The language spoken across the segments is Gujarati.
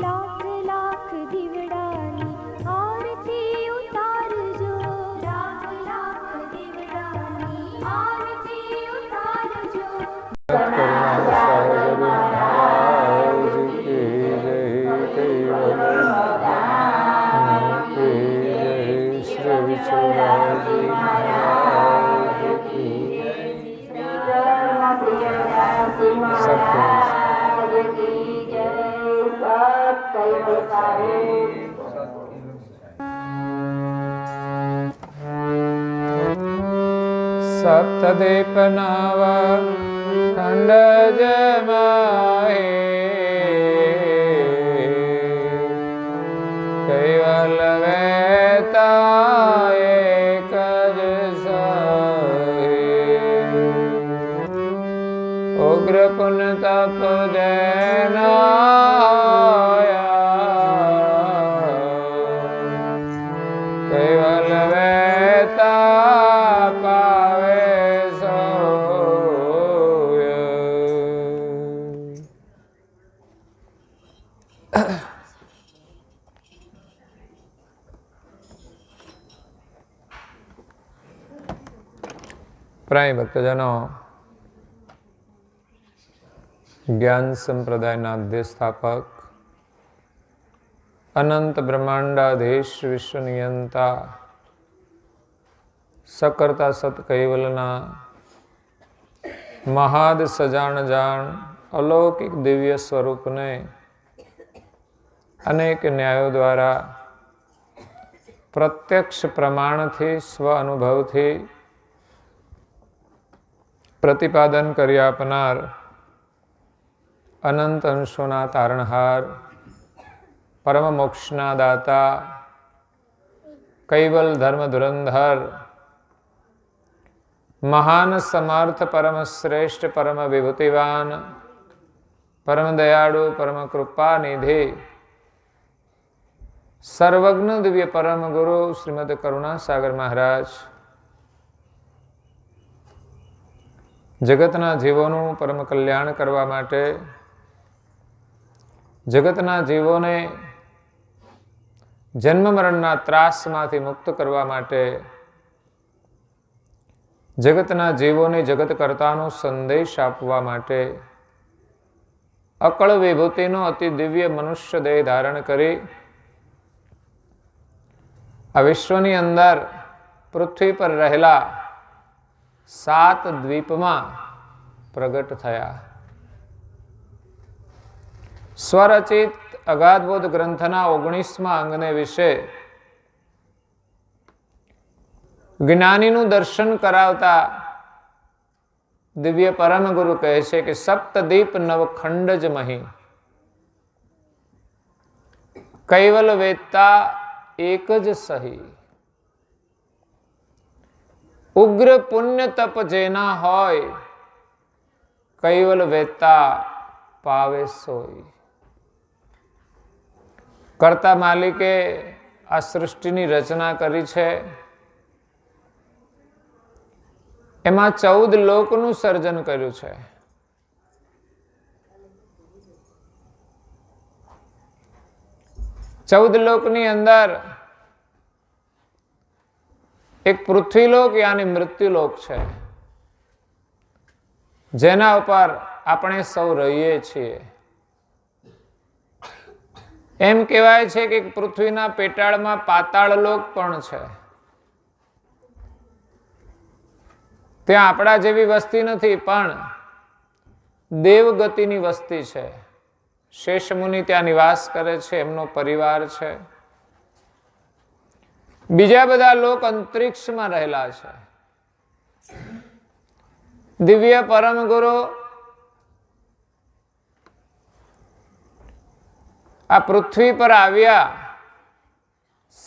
लाख लाख दीवડાની આરતી ઉતારજો, લાખ લાખ દीवડાની આરતી ઉતારજો। सप्तदीप नव खंड जमाए, कैवल वेता एक सहे। उग्र पुण्य तप देना कैवल वेता पावे सोय। પ્રાય ભક્તજનો, જ્ઞાન સંપ્રદાયના અધ્યસ્થાપક, અનંત બ્રહ્માંડાધીશ વિશ્વનિયંતા, सकर्ता सत कैवलना महाद सजान जान अलौकिक दिव्य स्वरूप ने अनेक न्यायों द्वारा प्रत्यक्ष प्रमाण थी स्व अनुभव थी प्रतिपादन करी आपनार अनंत अंशोना तारणहार परम मोक्षना दाता कैवल धर्म धुरंधर महान समर्थ परम श्रेष्ठ परम विभूतिवान परम दयाळु परम कृपा निधि सर्वज्ञ दिव्य परम गुरु श्रीमद करुणा सागर महाराज जगतना जीवोनु परम कल्याण करवा माटे, जगतना जीवोने जन्म मरणना त्रासमांथी मुक्त करवा माटे, जगतना जीवोने जगत कर्तानो संदेश आपवा माटे अकळ विभूतिनो अति दिव्य मनुष्य देह धारण करी आ विश्वनी अंदर पृथ्वी पर रहेला 7 द्वीपमां प्रगट थया। स्वरचित अगाधबोध ग्रंथना 19मा अंगने विषे ज्ञानीનું દર્શન કરાવતા દિવ્ય પરમ ગુરુ કહે છે કે સપ્તદીપ નવખંડ જ મહી, કૈવલ વેતા એક જ સહી। ઉગ્ર પુણ્ય તપ જેના હોય, કૈવલ વેતા પાવે સોય। કર્તા માલિકે આ સૃષ્ટિની રચના કરી છે, એમાં 14 લોકનું સર્જન કર્યું છે। चौदह लोकनी अंदर एक पृथ्वीलोक यानी मृत्युलोक है, जेना पर આપણે સૌ રહીએ છીએ। એમ કહેવાય છે કે પૃથ્વીના પેટાળમાં પાતાળ લોક પણ છે। ત્યાં આપણા જેવી વસ્તી નથી, પણ દેવગતિની વસ્તી છે। शेष मुनि त्या निवास करे छे, एमनो परिवार छे। बीजा बधा लोक अंतरिक्ष में रहेला छे। दिव्य परम गुरु आ पृथ्वी पर आव्या,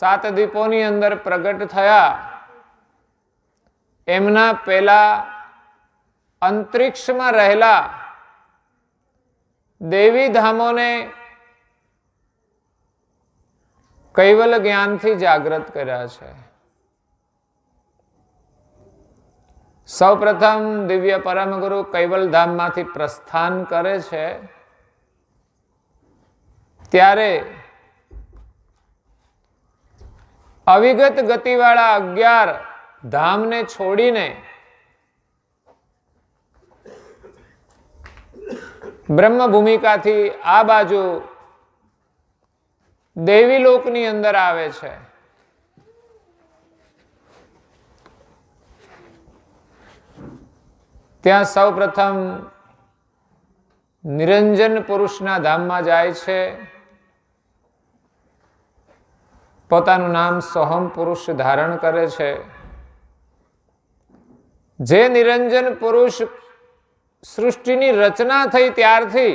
7 दीपोनी अंदर प्रगट थया। एमना पेला अंतरिक्ष में रहेला देवी धामों ने कैवल ज्ञान थी जागृत कर्या छे। सौ प्रथम दिव्य परम गुरु कैवल धाम मांथी प्रस्थान करे छे ત્યારે અવિગત ગતિવાળા 11 ધામને છોડીને બ્રહ્મ ભૂમિકાથી આ બાજુ દેવી લોકની અંદર આવે છે. ત્યાં સૌ પ્રથમ નિરંજન પુરુષના ધામમાં જાય છે. પોતાનું નામ સોહમ પુરુષ ધારણ કરે છે. જે નિરંજન પુરુષ સૃષ્ટિની રચના થઈ ત્યારથી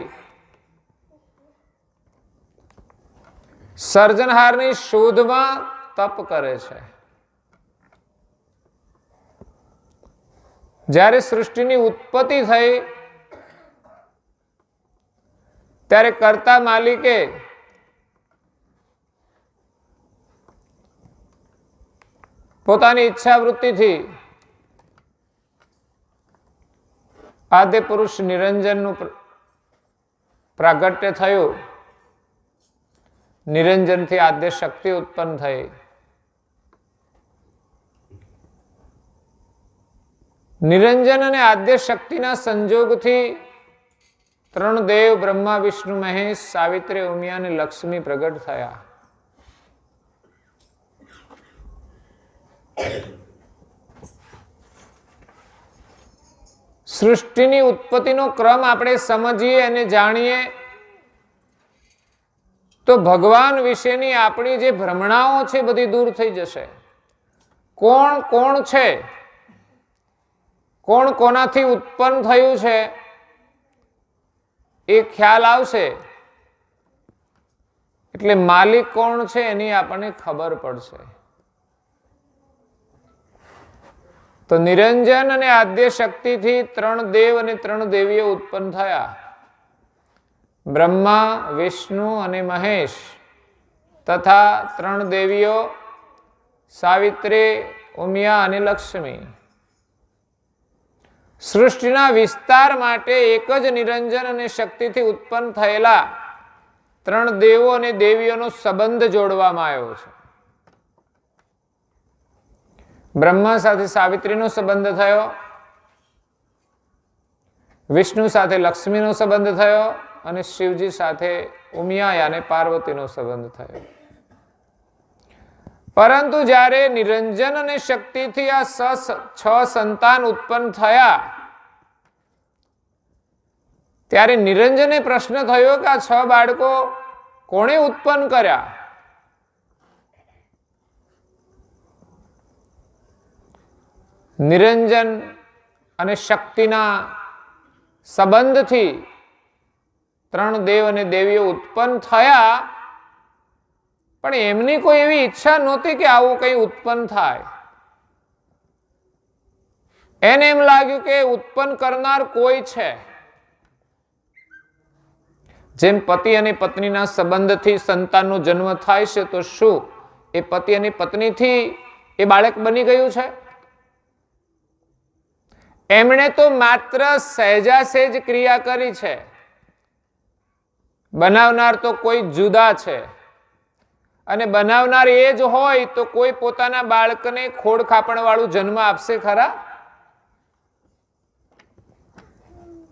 સર્જનહારની શોધમાં તપ કરે છે. જ્યારે સૃષ્ટિની ઉત્પત્તિ થઈ ત્યારે કર્તા માલિકે પોતાની ઈચ્છા વૃત્તિથી આદ્ય પુરુષ નિરંજનનું પ્રાગટ્ય થયું. નિરંજનથી આદ્ય શક્તિ ઉત્પન્ન થઈ. નિરંજન અને આદ્ય શક્તિના સંજોગથી 3 દેવ બ્રહ્મા વિષ્ણુ મહેશ સાવિત્રી ઉમિયા અને લક્ષ્મી પ્રગટ થયા. સૃષ્ટિની ઉત્પત્તિનો ક્રમ આપણે સમજીએ અને જાણીએ તો ભગવાન વિશેની આપણી જે ભ્રમણાઓ છે બધી દૂર થઈ જશે. કોણ કોણ છે, કોણ કોનાથી ઉત્પન્ન થયું છે એ ખ્યાલ આવશે. એટલે માલિક કોણ છે એની આપણને ખબર પડશે. તો નિરંજન અને આદ્ય શક્તિથી 3 દેવ અને 3 દેવીઓ ઉત્પન્ન થયા. બ્રહ્મા, વિષ્ણુ અને મહેશ તથા 3 દેવીઓ સાવિત્રી, ઉમિયા અને લક્ષ્મી. સૃષ્ટિના વિસ્તાર માટે એક જ નિરંજન અને શક્તિથી ઉત્પન્ન થયેલા 3 દેવો અને દેવીઓનો સંબંધ જોડવામાં આવ્યો છે. બ્રહ્મા સાથે સાવિત્રીનો સંબંધ થયો, વિષ્ણુ સાથે લક્ષ્મીનો સંબંધ થયો અને શિવજી સાથે ઉમિયા અને પાર્વતીનો સંબંધ થયો. પરંતુ જ્યારે નિરંજન અને શક્તિથી આ 6 સંતાન ઉત્પન્ન થયા ત્યારે નિરંજને પ્રશ્ન થયો કે આ 6 બાળકો કોણે ઉત્પન્ન કર્યા? નિરંજન અને શક્તિના સંબંધથી 3 દેવ અને દેવીઓ ઉત્પન્ન થયા, પણ એમની કોઈ એવી ઈચ્છા નહોતી કે આવું કંઈ ઉત્પન્ન થાય. એને એમ લાગ્યું કે ઉત્પન્ન કરનાર કોઈ છે. જેમ પતિ અને પત્નીના સંબંધથી સંતાનનો જન્મ થાય છે, તો શું એ પતિ અને પત્નીથી એ બાળક બની ગયું છે? એમણે તો માત્ર સહેજાસહેજ ક્રિયા કરી છે. બનાવનાર તો કોઈ જુદા છે, અને બનાવનાર એ જ હોય તો કોઈ પોતાના બાળકને ખોડ ખાપણ વાળું જન્મ આપશે ખરા?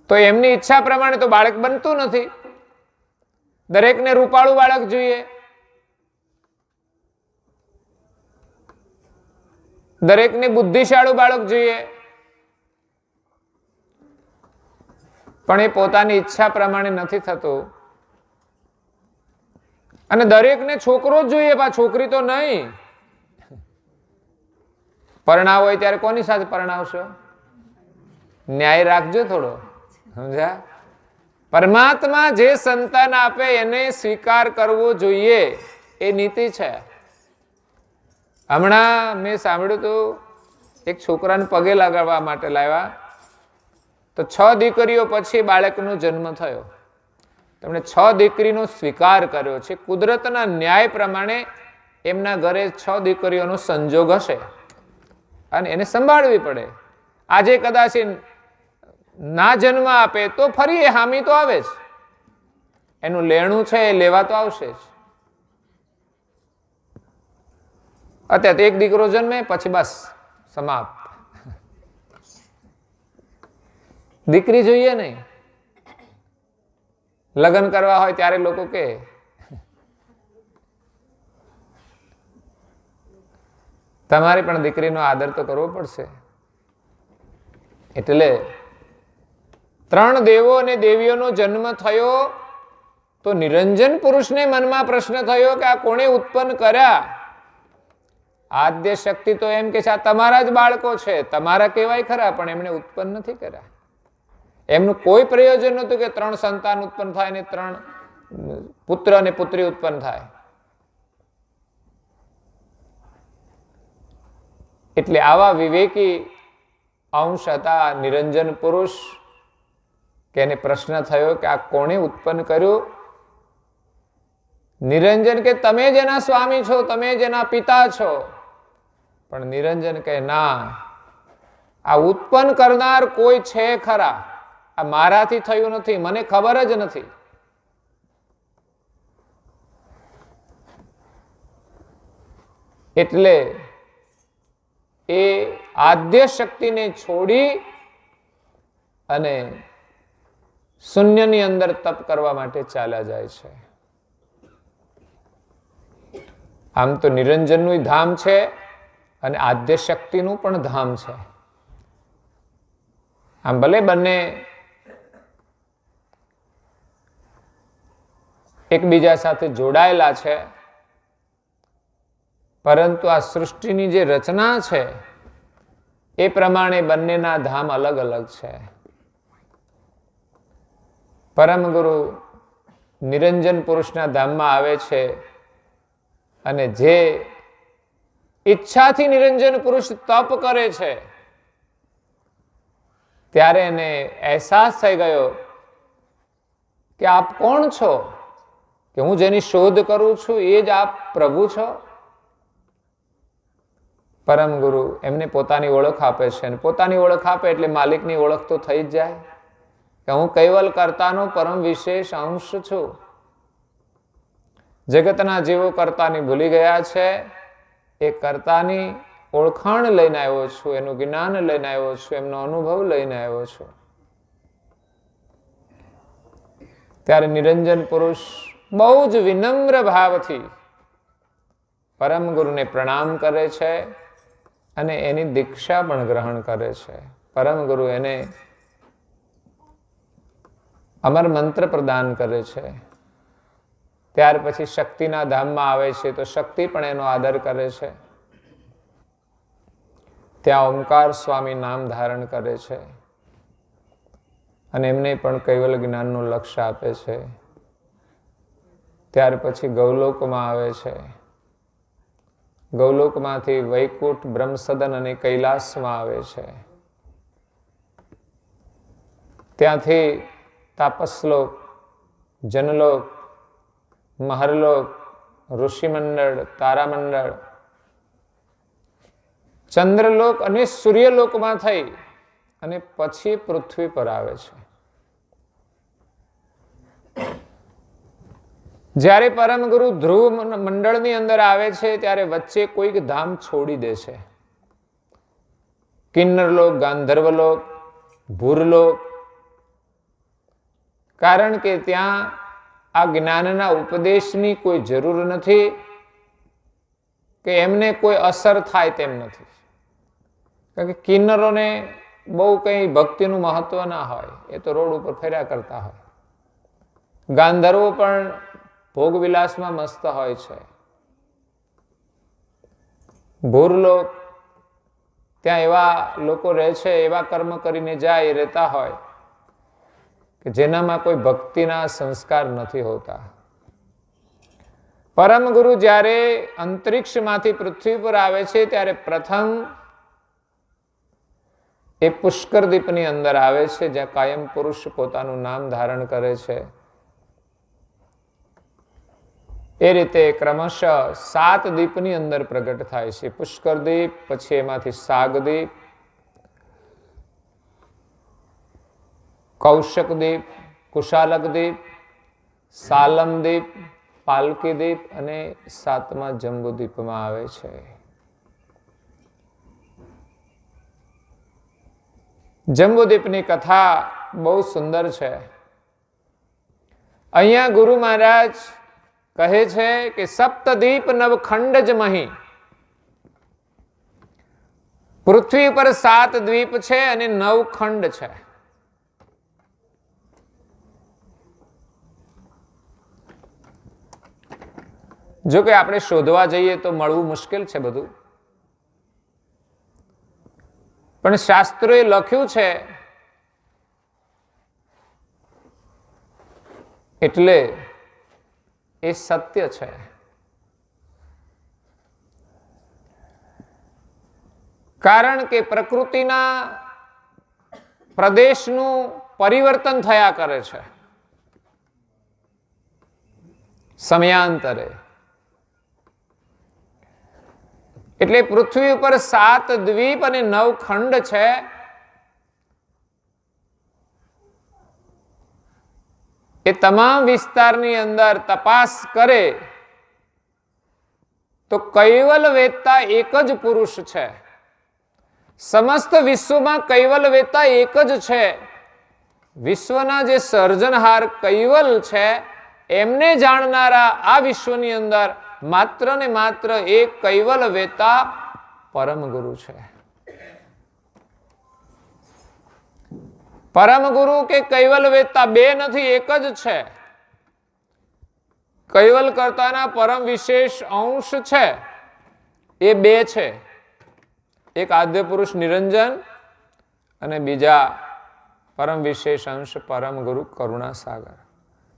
તો એમની ઈચ્છા પ્રમાણે તો બાળક બનતું નથી. દરેકને રૂપાળું બાળક જોઈએ, દરેકને બુદ્ધિશાળું બાળક જોઈએ, પણ એ પોતાની ઈચ્છા પ્રમાણે નથી થતું. અને દરેકને છોકરો જ જોઈએ, પણ છોકરી તો નહીં. પરણાવ હોય ત્યારે કોની સાથે પરણાવશો? ન્યાય રાખજો થોડો, સમજ્યા? પરમાત્મા જે સંતાન આપે એને સ્વીકાર કરવો જોઈએ, એ નીતિ છે. હમણાં મેં સાંભળ્યું હતું, એક છોકરાને પગે લગાડવા માટે લાવ્યા તો 6 દીકરીઓ પછી બાળકનો જન્મ થયો. તેમણે 6 દીકરીનો સ્વીકાર કર્યો છે. કુદરતના ન્યાય પ્રમાણે એમના ઘરે 6 દીકરીઓનો સંજોગ હશે અને એને સંભાળવી પડે. આજે કદાચ ના જન્મ આપે તો ફરી એ હામી તો આવે જ. એનું લેણું છે એ લેવા તો આવશે જ. અત્યારે તો એક દીકરો જન્મે પછી બસ સમાપ્ત. દીકરી જોઈએ નહીં. લગ્ન કરવા હોય ત્યારે લોકો કે તમારી પણ દીકરીનો આદર તો કરવો પડશે. એટલે 3 દેવો અને દેવીઓનો જન્મ થયો તો નિરંજન પુરુષને મનમાં પ્રશ્ન થયો કે આ કોણે ઉત્પન્ન કર્યા? આદ્ય શક્તિ તો એમ કે છે આ તમારા જ બાળકો છે, તમારા કહેવાય ખરા, પણ એમણે ઉત્પન્ન નથી કર્યા. એમનું કોઈ પ્રયોજન નહોતું કે 3 સંતાન ઉત્પન્ન થાય ને 3 પુત્ર અને પુત્રી ઉત્પન્ન થાય. એટલે આવા વિવેકી અંશ હતા નિરંજન પુરુષ કે એને પ્રશ્ન થયો કે આ કોણે ઉત્પન્ન કર્યું? નિરંજન કે તમે જેના સ્વામી છો, તમે જેના પિતા છો. પણ નિરંજન કહે ના, આ ઉત્પન્ન કરનાર કોઈ છે ખરા, આ મારાથી થયું નથી, મને ખબર જ નથી. એટલે એ આદ્ય શક્તિને છોડી અને શૂન્યની અંદર તપ કરવા માટે ચાલ્યા જાય છે. આમ તો નિરંજનનું ધામ છે અને આદ્ય શક્તિનું પણ ધામ છે. આમ ભલે બંને એકબીજા સાથે જોડાયેલા છે, પરંતુ આ સૃષ્ટિની જે રચના છે એ પ્રમાણે બંનેના ધામ અલગ અલગ છે. પરમ ગુરુ નિરંજન પુરુષના ધામમાં આવે છે અને જે ઈચ્છાથી નિરંજન પુરુષ તપ કરે છે ત્યારે એને અહેસાસ થઈ ગયો કે આપ કોણ છો, કે હું જેની શોધ કરું છું એ જ આપ પ્રભુ છો. પરમ ગુરુ એમને પોતાની ઓળખ આપે છે અને પોતાની ઓળખ આપે એટલે માલિકની ઓળખ તો થઈ જ જાય કે હું કૈવલ કર્તાનો પરમ વિશેષ અંશ છું. જગતના જીવો કર્તાની ભૂલી ગયા છે, એ કર્તાની ઓળખાણ લઈને આવ્યો છું, એનું જ્ઞાન લઈને આવ્યો છું, એમનો અનુભવ લઈને આવ્યો છું. ત્યારે નિરંજન પુરુષ બહુ જ વિનમ્ર ભાવથી પરમ ગુરુને પ્રણામ કરે છે અને એની દીક્ષા પણ ગ્રહણ કરે છે. પરમ ગુરુ એને અમર મંત્ર પ્રદાન કરે છે. ત્યાર પછી શક્તિના ધામમાં આવે છે તો શક્તિ પણ એનો આદર કરે છે. ત્યાં ઓમકાર સ્વામી નામ ધારણ કરે છે અને એમને પણ કૈવલ્ય જ્ઞાનનું લક્ષ્ય આપે છે. ત્યાર પછી ગૌલોકમાં આવે છે. ગૌલોકમાંથી વૈકુંઠ, બ્રહ્મસદન અને કૈલાસમાં આવે છે. ત્યાંથી તાપસલોક, જનલોક, મહરલોક, ઋષિમંડળ, તારામંડળ, ચંદ્રલોક અને સૂર્યલોકમાં થઈ અને પછી પૃથ્વી પર આવે છે. જ્યારે પરમ ગુરુ ધ્રુવ મંડળની અંદર આવે છે ત્યારે વચ્ચે કોઈક ધામ છોડી દે છે. કિન્નરલોક, ગાંધર્વલોક, ભૂરલોક. કારણ કે ત્યાં આ જ્ઞાનના ઉપદેશની કોઈ જરૂર નથી કે એમને કોઈ અસર થાય તેમ નથી. કારણ કે કિન્નરોને બહુ કંઈ ભક્તિનું મહત્વ ના હોય, એ તો રોડ ઉપર ફર્યા કરતા હોય. ગાંધર્વો પણ ભોગવિલાસમાં મસ્ત હોય છે. ભૂરલોક, ત્યાં એવા લોકો રહે છે, એવા કર્મ કરીને જાય, રહેતા હોય કે જેનામાં કોઈ ભક્તિના સંસ્કાર નથી હોતા. પરમ ગુરુ જ્યારે અંતરિક્ષમાંથી પૃથ્વી પર આવે છે ત્યારે પ્રથમ એ પુષ્કર દીપની અંદર આવે છે, જ્યાં કાયમ પુરુષ પોતાનું નામ ધારણ કરે છે. એ રીતે ક્રમશઃ 7 દીપની અંદર પ્રગટ થાય છે. પુષ્કર દીપ, પછી એમાંથી સાગદીપ, કૌશક દીપ, કુશાલક દીપ, સાલમદીપ, પાલકીદીપ અને 7મા જંબુદીપમાં આવે છે. જંબુદીપની કથા બહુ સુંદર છે. અહીંયા ગુરુ મહારાજ કહે છે કે સપ્તદીપ નવખંડ જ મહી. પૃથ્વી પર 7 દ્વીપ છે અને 9 ખંડ છે. જો કે આપણે શોધવા જઈએ તો મળવું મુશ્કેલ છે બધું, પણ શાસ્ત્રોએ લખ્યું છે એટલે એ સત્ય છે. કારણ કે પ્રકૃતિના પ્રદેશનું પરિવર્તન થયા કરે છે સમયાંતરે. એટલે પૃથ્વી ઉપર 7 દ્વીપ અને 9 ખંડ છે. એ તમામ વિસ્તારની અંદર તપાસ કરે તો કૈવલ વેદતા એક જ પુરુષ છે. સમસ્ત વિશ્વમાં કૈવલ વેદતા એક જ છે. વિશ્વના જે સર્જનહાર કૈવલ છે એમને જાણનારા આ વિશ્વની અંદર માત્ર ને માત્ર એક કૈવલ વેતા પરમ ગુરુ છે. પરમ ગુરુ કે કૈવલ વેતા બે નથી, એક જ છે. કૈવલ કર્તાના પરમ વિશેષ અંશ છે એ બે છે. એક આદ્ય પુરુષ નિરંજન અને બીજા પરમ વિશેષ અંશ પરમ ગુરુ કરુણા સાગર,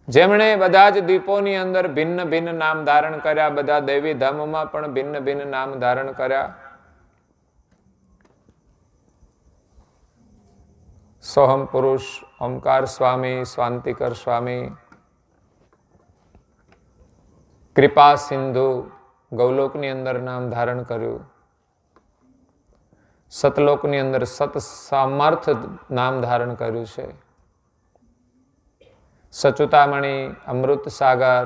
જેમણે બધા જ દ્વીપોની અંદર ભિન્ન ભિન્ન નામ ધારણ કર્યા, બધા દૈવી ધામોમાં પણ ભિન્ન ભિન્ન નામ ધારણ કર્યા. સોહમ પુરુષ ઓમકાર સ્વામી, સ્વાંતિકર સ્વામી, કૃપા સિંધુ ગૌલોકની અંદર નામ ધારણ કર્યું, સતલોકની અંદર સત સામર્થ નામ ધારણ કર્યું છે, સચુતામણી, અમૃત સાગર,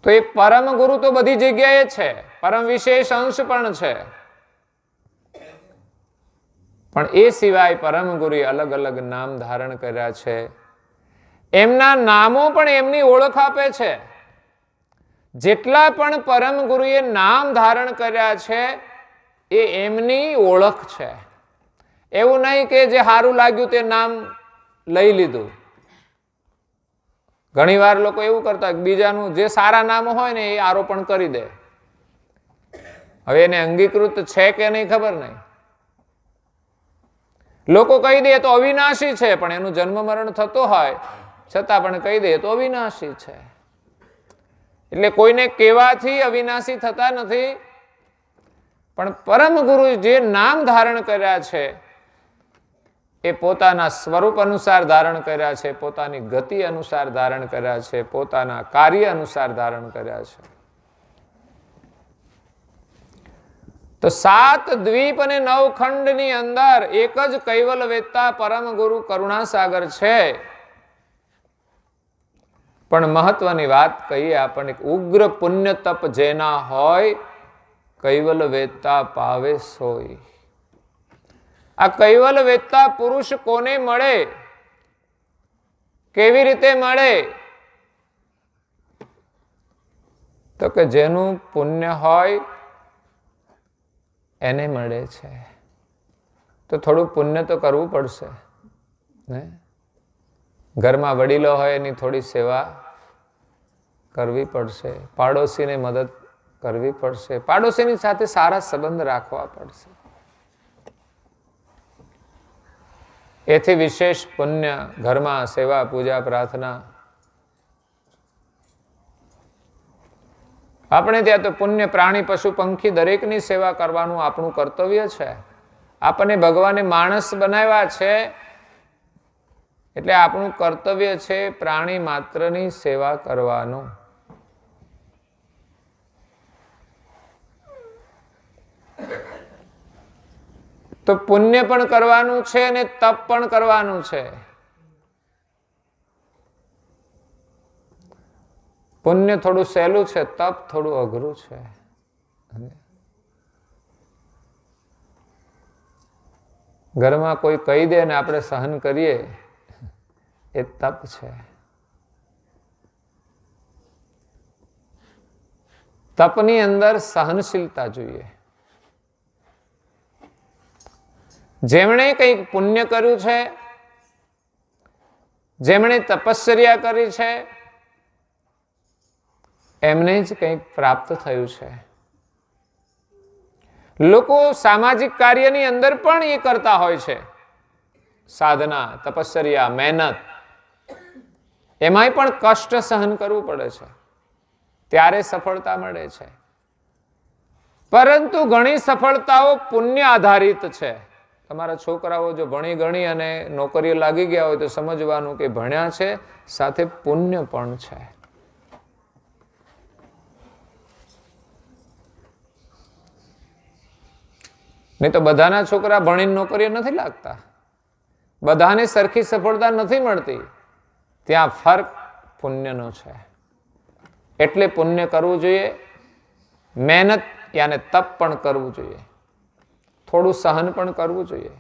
તો એ પરમ ગુરુ તો બધી જગ્યાએ છે, પરમ વિશેષ અંશ પણ છે. પણ એ સિવાય પરમ ગુરુએ અલગ અલગ નામ ધારણ કર્યા છે. એમના નામો પણ એમની ઓળખ આપે છે. જેટલા પણ પરમ ગુરુએ નામ ધારણ કર્યા છે એ એમની ઓળખ છે. એવું નહીં કે જે સારું લાગ્યું તે નામ લઈ લીધું. ઘણી વાર લોકો એવું કરતા બીજાનું જે સારા નામ હોય ને એ આરોપણ કરી દે. હવે એને અંગીકૃત છે કે નહીં ખબર નહીં. લોકો કહી દે તો અવિનાશી છે, પણ એનું જન્મ મરણ થતો હોય છતાં પણ કહી દે તો અવિનાશી છે. એટલે કોઈને કહેવાથી અવિનાશી થતા નથી. પણ પરમ ગુરુ જે નામ ધારણ કર્યા છે એ પોતાના સ્વરૂપ અનુસાર ધારણ કર્યા છે, પોતાની ગતિ અનુસાર ધારણ કર્યા છે, પોતાના કાર્ય અનુસાર ધારણ કર્યા છે. તો 7 દ્વીપ અને 9 ખંડની અંદર એક જ કૈવલ વેદતા પરમ ગુરુ કરુણાસાગર છે. પણ મહત્વની વાત કહીએ આપણને, ઉગ્ર પુણ્ય તપ જેના હોય કૈવલ વેદતા પાવે સોય. આ કૈવલ વેદતા પુરુષ કોને મળે, કેવી રીતે મળે? તો કે જેનું પુણ્ય હોય એને મળે છે. તો થોડું પુણ્ય તો કરવું પડશે ને. ઘરમાં વડીલો હોય એની થોડી સેવા કરવી પડશે, પાડોશીને મદદ કરવી પડશે, પાડોશીની સાથે સારા સંબંધ રાખવા પડશે. એથી વિશેષ પુણ્ય ઘરમાં સેવા, પૂજા, પ્રાર્થના. આપણે ત્યાં તો પુણ્ય પ્રાણી, પશુ, પંખી દરેકની સેવા કરવાનું આપણું કર્તવ્ય છે. આપણને ભગવાને માણસ બનાવ્યા છે એટલે આપણું કર્તવ્ય છે પ્રાણી માત્રની સેવા કરવાનું. તો તો પુણ્ય પણ કરવાનું છે અને તપ પણ કરવાનું છે. પુણ્ય થોડું સહેલું છે, તપ થોડું અઘરું છે. ઘરમાં કોઈ કહી દે ને આપણે સહન કરીએ, એ તપ છે. તપની અંદર સહનશીલતા જોઈએ. જેમણે કંઈક પુણ્ય કર્યું છે, જેમણે તપશ્ચર્યા કરી છે, એમને જ કંઈક પ્રાપ્ત થયું છે. લોકો સામાજિક કાર્યની અંદર પણ એ કરતા હોય છે, સાધના, તપશ્ચર્યા, મહેનત. એમાંય પણ કષ્ટ સહન કરવું પડે છે, ત્યારે સફળતા મળે છે. પરંતુ ઘણી સફળતાઓ પુણ્ય આધારિત છે. તમારા છોકરાઓ જો ભણી ગણી અને નોકરીએ લાગી ગયા હોય તો સમજવાનું કે ભણ્યા છે, સાથે પુણ્ય પણ છે. નહીં તો બધાના છોકરા ભણીને નોકરીએ નથી લાગતા, બધાને સરખી સફળતા નથી મળતી. ત્યાં ફર્ક પુણ્યનો છે. એટલે પુણ્ય કરવું જોઈએ, મહેનત યાને તપ પણ કરવું જોઈએ, થોડું સહન પણ કરવું જોઈએ.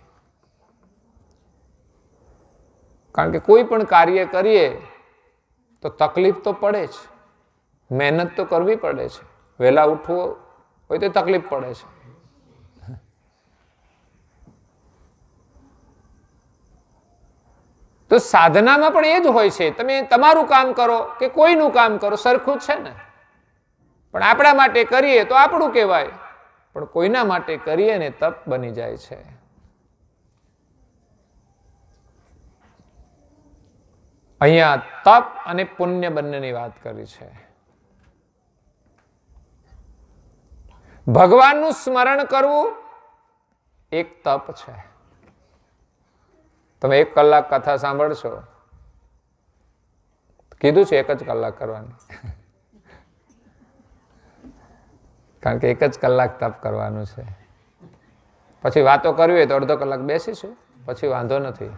કારણ કે કોઈ પણ કાર્ય કરીએ તો તકલીફ તો પડે જ, મહેનત તો કરવી પડે છે. વહેલા ઉઠવું હોય તો તકલીફ પડે છે. તો સાધનામાં પણ એ જ હોય છે. તમે તમારું કામ કરો કે કોઈનું કામ કરો, સરખું જ છે ને. પણ આપણા માટે કરીએ તો આપણું કહેવાય, પણ કોઈના માટે કરીએ ને તપ બની જાય છે. અહીંયા તપ અને પુણ્ય બંનેની વાત કરી છે. ભગવાનનું સ્મરણ કરવું એક તપ છે. તમે 1 કલાક કથા સાંભળશો, કીધું છે 1 જ કલાક કરવાની, કારણ કે 1 જ કલાક તપ કરવાનું છે. પછી વાતો કરવી હોય તો અડધો કલાક બેસીશું, પછી વાંધો નથી.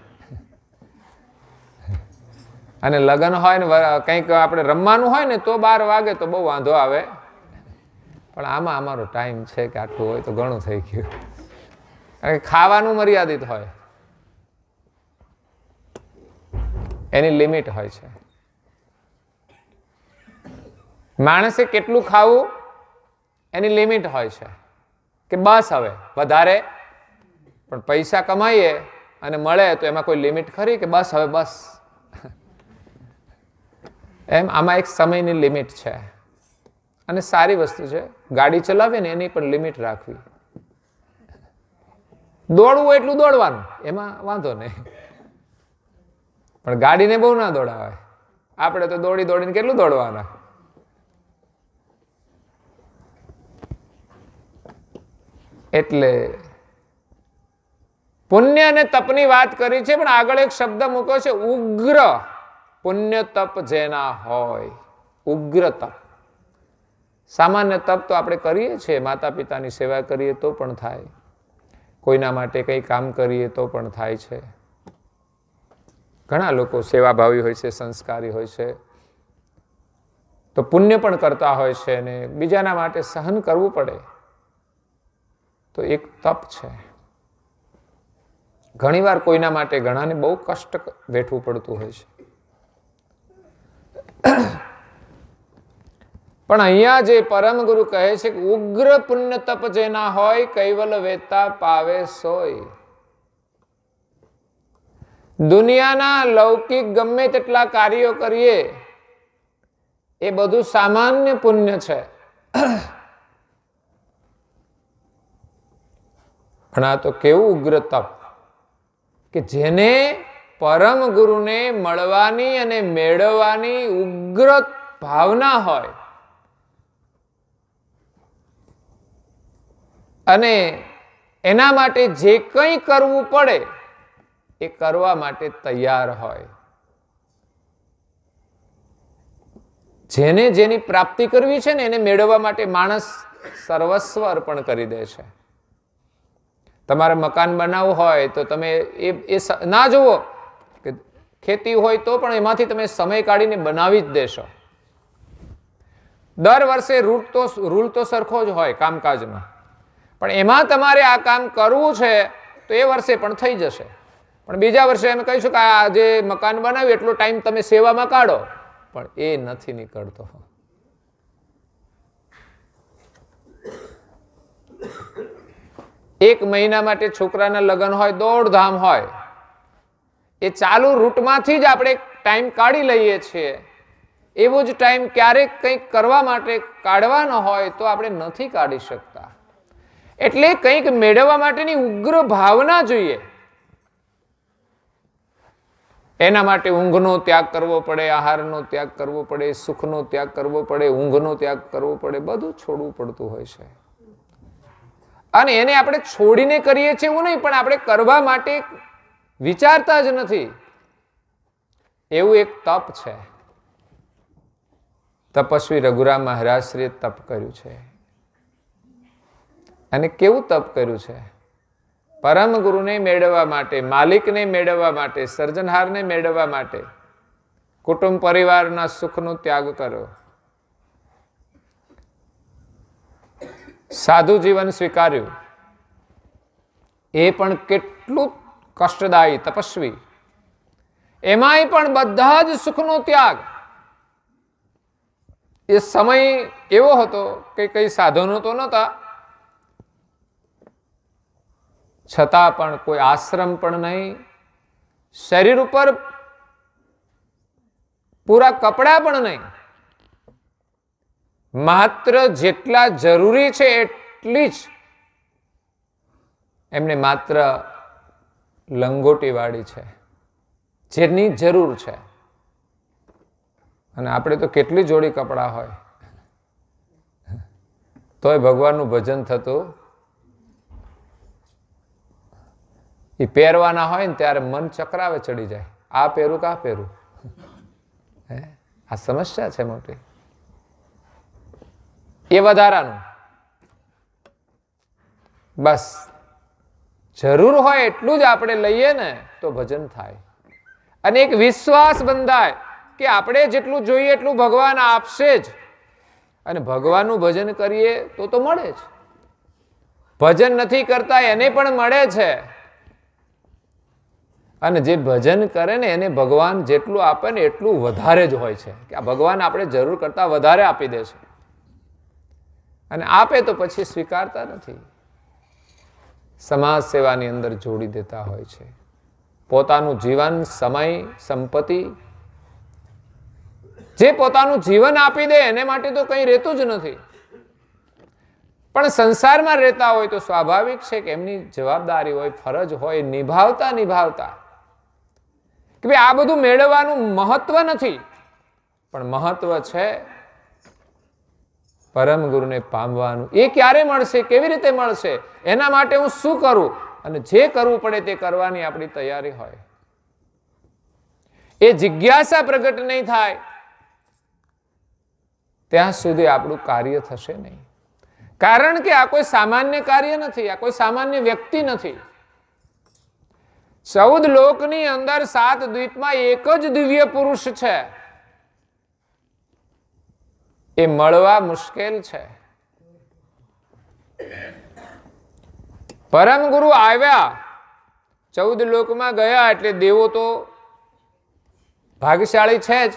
અને લગ્ન હોય ને કંઈક આપણે રમવાનું હોય ને તો 12 વાગે તો બહુ વાંધો આવે. પણ આમાં અમારો ટાઈમ છે કે આટલું હોય તો ઘણું થઈ ગયું. કારણ કે ખાવાનું મર્યાદિત હોય, એની લિમિટ હોય છે. માણસે કેટલું ખાવું એની લિમિટ હોય છે કે બસ હવે વધારે. પણ પૈસા કમાઈએ અને મળે તો એમાં કોઈ લિમિટ ખરી કે બસ હવે બસ? એમ આમાં એક સમયની લિમિટ છે. અને સારી વસ્તુ છે, ગાડી ચલાવીએ ને એની પણ લિમિટ રાખવી. દોડવું એટલું દોડવાનું, એમાં વાંધો નહીં, પણ ગાડીને બહુ ના દોડાવાય. આપણે તો દોડી દોડીને કેટલું દોડવાના. એટલે પુણ્ય અને તપની વાત કરી છે, પણ આગળ એક શબ્દ મૂક્યો છે, ઉગ્ર પુણ્ય તપ જેના હોય. ઉગ્ર તપ. સામાન્ય તપ તો આપણે કરીએ છીએ, માતા પિતાની સેવા કરીએ તો પણ થાય, કોઈના માટે કંઈ કામ કરીએ તો પણ થાય છે. ઘણા લોકો સેવાભાવી હોય છે, સંસ્કારી હોય છે, તો પુણ્ય પણ કરતા હોય છે, અને બીજાના માટે સહન કરવું પડે તો એક તપ છે. ઘણીવાર કોઈના માટે ઘણાને બહુ કષ્ટ વેઠવું પડતું હોય છે. પણ અહીંયા જે પરમ ગુરુ કહે છે કે ઉગ્ર પુણ્ય તપ જેના હોય, કૈવલ વેતા પાવે સોય. દુનિયાના લૌકિક ગમે તેટલા કાર્યો કરીએ એ બધું સામાન્ય પુણ્ય છે. પણ આ તો કેવું ઉગ્ર તપ કે જેને પરમ ગુરુને મળવાની અને મેળવવાની ઉગ્ર ભાવના હોય, અને એના માટે જે કંઈ કરવું પડે એ કરવા માટે તૈયાર હોય. જેને જેની પ્રાપ્તિ કરવી છે ને એને મેળવવા માટે માણસ સર્વસ્વ અર્પણ કરી દે છે. તમારે મકાન બનાવવું હોય તો તમે એ ના જુઓ કે ખેતી હોય તો પણ એમાંથી તમે સમય કાઢીને બનાવી જ દેશો. દર વર્ષે રૂલ તો સરખો જ હોય કામકાજનો, પણ એમાં તમારે આ કામ કરવું છે તો એ વર્ષે પણ થઈ જશે. પણ બીજા વર્ષે એમ કહીશું કે આ જે મકાન બનાવ્યું એટલો ટાઈમ તમે સેવામાં કાઢો, પણ એ નથી નીકળતો. એક મહિના માટે છોકરાના લગ્ન હોય, દોડધામ હોય, એ ચાલુ રૂટમાંથી જ આપણે ટાઈમ કાઢી લઈએ છીએ. એવો જ ટાઈમ ક્યારેક કંઈક કરવા માટે કાઢવાનો હોય તો આપણે નથી કાઢી શકતા. એટલે કંઈક મેળવવા માટેની ઉગ્ર ભાવના જોઈએ. એના માટે ઊંઘનો ત્યાગ કરવો પડે, આહારનો ત્યાગ કરવો પડે, સુખનો ત્યાગ કરવો પડે, ઊંઘનો ત્યાગ કરવો પડે, બધું છોડવું પડતું હોય છે. અને એને આપણે છોડીને કરીએ છીએ એવું નહીં, પણ આપણે કરવા માટે વિચારતા જ નથી. એવું એક તપ છે. તપસ્વી રઘુરામ મહારાજશ્રીએ તપ કર્યું છે. અને કેવું તપ કર્યું છે? પરમ ગુરુને મેળવવા માટે, માલિકને મેળવવા માટે, સર્જનહારને મેળવવા માટે કુટુંબ પરિવારના સુખનો ત્યાગ કર્યો. સાધુ જીવન સ્વીકાર્યું. એ પણ કેટલું કષ્ટદાયી. તપસ્વી એમાંય પણ બધા જ સુખનો ત્યાગ. એ સમય એવો હતો કે કઈ સાધનો તો નહોતા, છતાં પણ કોઈ આશ્રમ પણ નહીં, શરીર ઉપર પૂરા કપડા પણ નહીં. માત્ર જેટલા જરૂરી છે એટલી જ એમને માત્ર લંગોટી વાળી છે, જેની જરૂર છે. અને આપણે તો કેટલી જોડી કપડાં હોય તોય ભગવાનનું ભજન થતું. એ પહેરવાના હોય ને ત્યારે મન ચક્રાવે ચડી જાય. આ પહેરું કે આ પહેરું? આ સમસ્યા છે મોટી. એ વધારાનું. બસ જરૂર હોય એટલું જ આપણે લઈએ ને તો ભજન થાય. અને એક વિશ્વાસ બંધાય કે આપણે જેટલું જોઈએ એટલું ભગવાન આપશે જ. અને ભગવાનનું ભજન કરીએ તો મળે જ. ભજન નથી કરતા એને પણ મળે છે. અને જે ભજન કરે ને એને ભગવાન જેટલું આપે ને એટલું વધારે જ હોય છે. કે આ ભગવાન આપણે જરૂર કરતા વધારે આપી દે છે. અને આપે તો પછી સ્વીકારતા નથી. સમાજ સેવાની અંદર જોડી દેતા હોય છે. પોતાનું જીવન, સમય, સંપત્તિ, જે પોતાનું જીવન આપી દે એને માટે તો કંઈ રહેતું જ નથી. પણ સંસારમાં રહેતા હોય તો સ્વાભાવિક છે કે એમની જવાબદારી હોય, ફરજ હોય, નિભાવતા કે ભાઈ આ બધું મેળવવાનું મહત્વ નથી, પણ મહત્વ છે પરમ ગુરુને પામવાનું. એ ક્યારે મળશે, કેવી રીતે મળશે, એના માટે હું શું કરું, અને જે કરવું પડે તે કરવાની આપણી તૈયારી હોય. એ જિજ્ઞાસા પ્રગટ નહીં થાય ત્યાં સુધી આપણું કાર્ય થશે નહીં. કારણ કે આ કોઈ સામાન્ય કાર્ય નથી, આ કોઈ સામાન્ય વ્યક્તિ નથી. 14 લોકની અંદર 7 દ્વીપમાં એક જ દિવ્ય પુરુષ છે. એ મળવા મુશ્કેલ છે. પરમ ગુરુ આવ્યા, 14 લોકમાં ગયા એટલે દેવો તો ભાગ્યશાળી છે જ.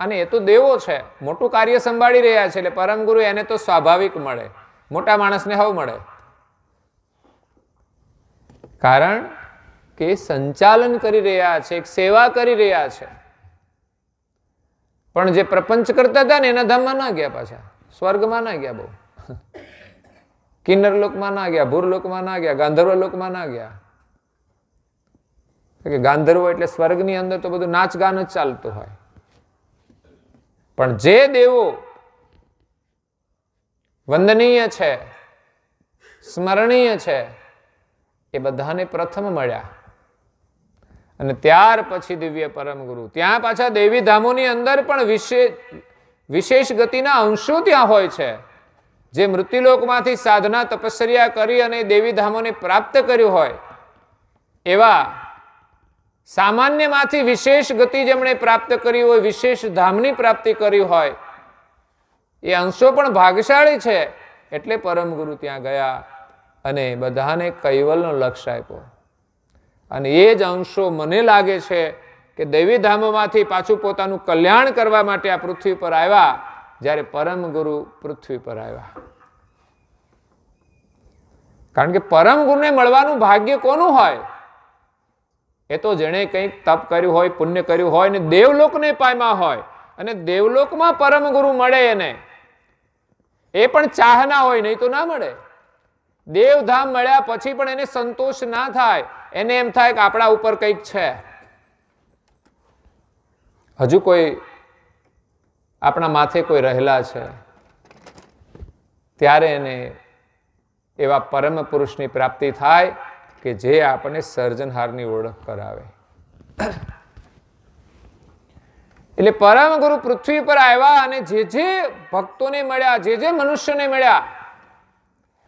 અને એ તો દેવો છે, મોટું કાર્ય સંભાળી રહ્યા છે, એટલે પરમ ગુરુ એને તો સ્વાભાવિક મળે. મોટા માણસને હવે મળે, કારણ કે સંચાલન કરી રહ્યા છે, એક સેવા કરી રહ્યા છે. પણ જે પ્રપંચ કરતા હતા ને એના ધામમાં ના ગયા, પાછા સ્વર્ગમાં ના ગયા, બહુ કિન્નર લોકમાં ના ગયા, ભૂરલોકમાં ના ગયા, ગાંધર્વ લોકમાં ના ગયા. કે ગાંધર્વ એટલે સ્વર્ગની અંદર તો બધું નાચ ગાન જ ચાલતું હોય. પણ જે દેવો વંદનીય છે, સ્મરણીય છે, એ બધાને પ્રથમ મળ્યા. અને ત્યાર પછી દિવ્ય પરમ ગુરુ. ત્યાં પાછા દેવી ધામોની અંદર પણ વિશેષ ગતિના અંશો ત્યાં હોય છે. જે મૃત્યુલોકમાંથી સાધના તપસ્યા કરી અને દેવી ધામોને પ્રાપ્ત કર્યું હોય એવા સામાન્યમાંથી વિશેષ ગતિ જેમણે પ્રાપ્ત કરી હોય, વિશેષ ધામની પ્રાપ્તિ કરી હોય, એ અંશો પણ ભાગશાળી છે. એટલે પરમ ગુરુ ત્યાં ગયા અને બધાને કૈવલનો લક્ષ્ય આપ્યો. અને એ જ અંશો મને લાગે છે કે દૈવી ધામોમાંથી પાછું પોતાનું કલ્યાણ કરવા માટે આ પૃથ્વી પર આવ્યા, જ્યારે પરમ ગુરુ પૃથ્વી પર આવ્યા. કારણ કે પરમ ગુરુને મળવાનું ભાગ્ય કોનું હોય? એ તો જેણે કંઈક તપ કર્યું હોય, પુણ્ય કર્યું હોય ને દેવલોકને પામ્યા હોય. અને દેવલોકમાં પરમ ગુરુ મળે એને, એ પણ ચાહના હોય, નહીં તો ના મળે. દેવધામ મળ્યા પછી પણ એને સંતોષ ના થાય, એને એમ થાય કે આપણા ઉપર કંઈક છે, હજુ કોઈ આપણા માથે કોઈ રહેલા છે. ત્યારે એને એવા પરમ પુરુષની પ્રાપ્તિ થાય કે જે આપણને સર્જનહારની ઓળખ કરાવે. એટલે પરમ ગુરુ પૃથ્વી પર આવ્યા અને જે જે ભક્તોને મળ્યા, જે જે મનુષ્યને મળ્યા,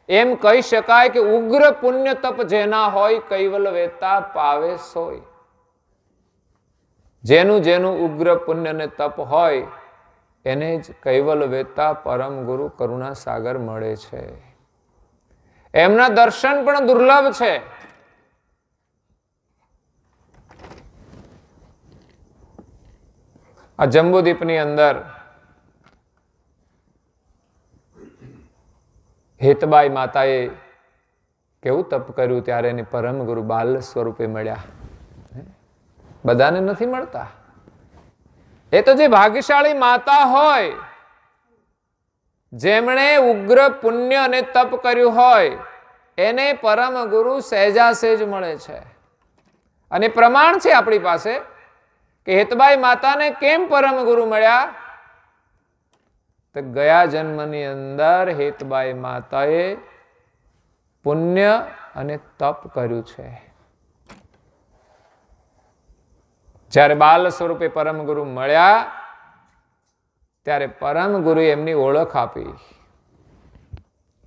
એમ કહી શકાય કે ઉગ્ર પુણ્ય તપ જેના હોય કૈવલ વેતા પાવે સોય. જેનું જેનું ઉગ્ર પુણ્ય અને તપ હોય એને જ કૈવલ વેતા પરમ ગુરુ કરુણા સાગર મળે છે. એમના દર્શન પણ દુર્લભ છે. આ જંબુદ્વીપની અંદર હેતબાઈ માતાએ કેવું તપ કર્યું, ત્યારે એને પરમ ગુરુ બાલ સ્વરૂપે મળ્યા. બધાને નથી મળતા. એ તો જે ભાગ્યશાળી માતા હોય, જેમણે ઉગ્ર પુણ્ય અને તપ કર્યું હોય, એને પરમ ગુરુ સહેજા સહેજ મળે છે. અને પ્રમાણ છે આપણી પાસે કે હેતબાઈ માતાને કેમ પરમ ગુરુ મળ્યા. તો ગયા જન્મની અંદર હેતબાઈ માતાએ પુણ્ય અને તપ કર્યું છે. જ્યારે બાલ સ્વરૂપે પરમ ગુરુ મળ્યા, ત્યારે પરમ ગુરુએ એમની ઓળખ આપી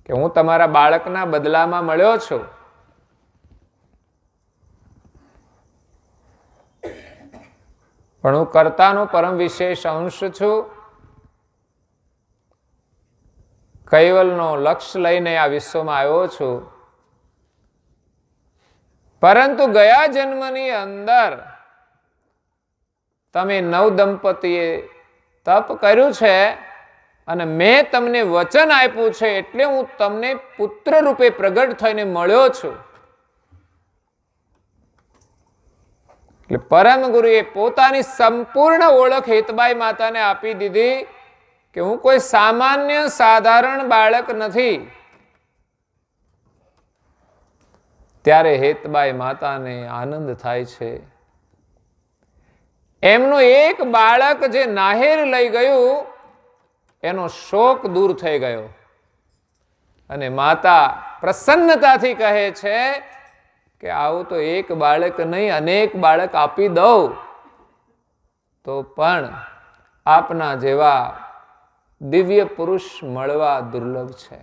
કે હું તમારા બાળકના બદલામાં મળ્યો છું. પણ હું કર્તાનો પરમ વિશેષ અંશ છું. કૈવલનો લક્ષ્ય લઈને આ વિશ્વમાં આવ્યો છું. પરંતુ ગયા જન્મની અંદર તમે નવ દંપતીએ તપ કર્યું છે અને મેં તમને વચન આપ્યું છે, એટલે હું તમને પુત્ર રૂપે પ્રગટ થઈને મળ્યો છું. એટલે પરમ ગુરુએ પોતાની સંપૂર્ણ ઓળખ હેતબાઈ માતાને આપી દીધી કે હું કોઈ સામાન્ય સાધારણ બાળક નથી. ત્યારે હેતબાઈ માતાને આનંદ થાય છે. એમનું એક બાળક જે નાહેર લઈ ગયું, એનો શોક દૂર થઈ ગયો. અને માતા પ્રસન્નતાથી કહે છે કે આવું તો એક બાળક નહીં, અનેક બાળક આપી દઉં તો પણ આપના જેવા દિવ્ય પુરુષ મળવા દુર્લભ છે.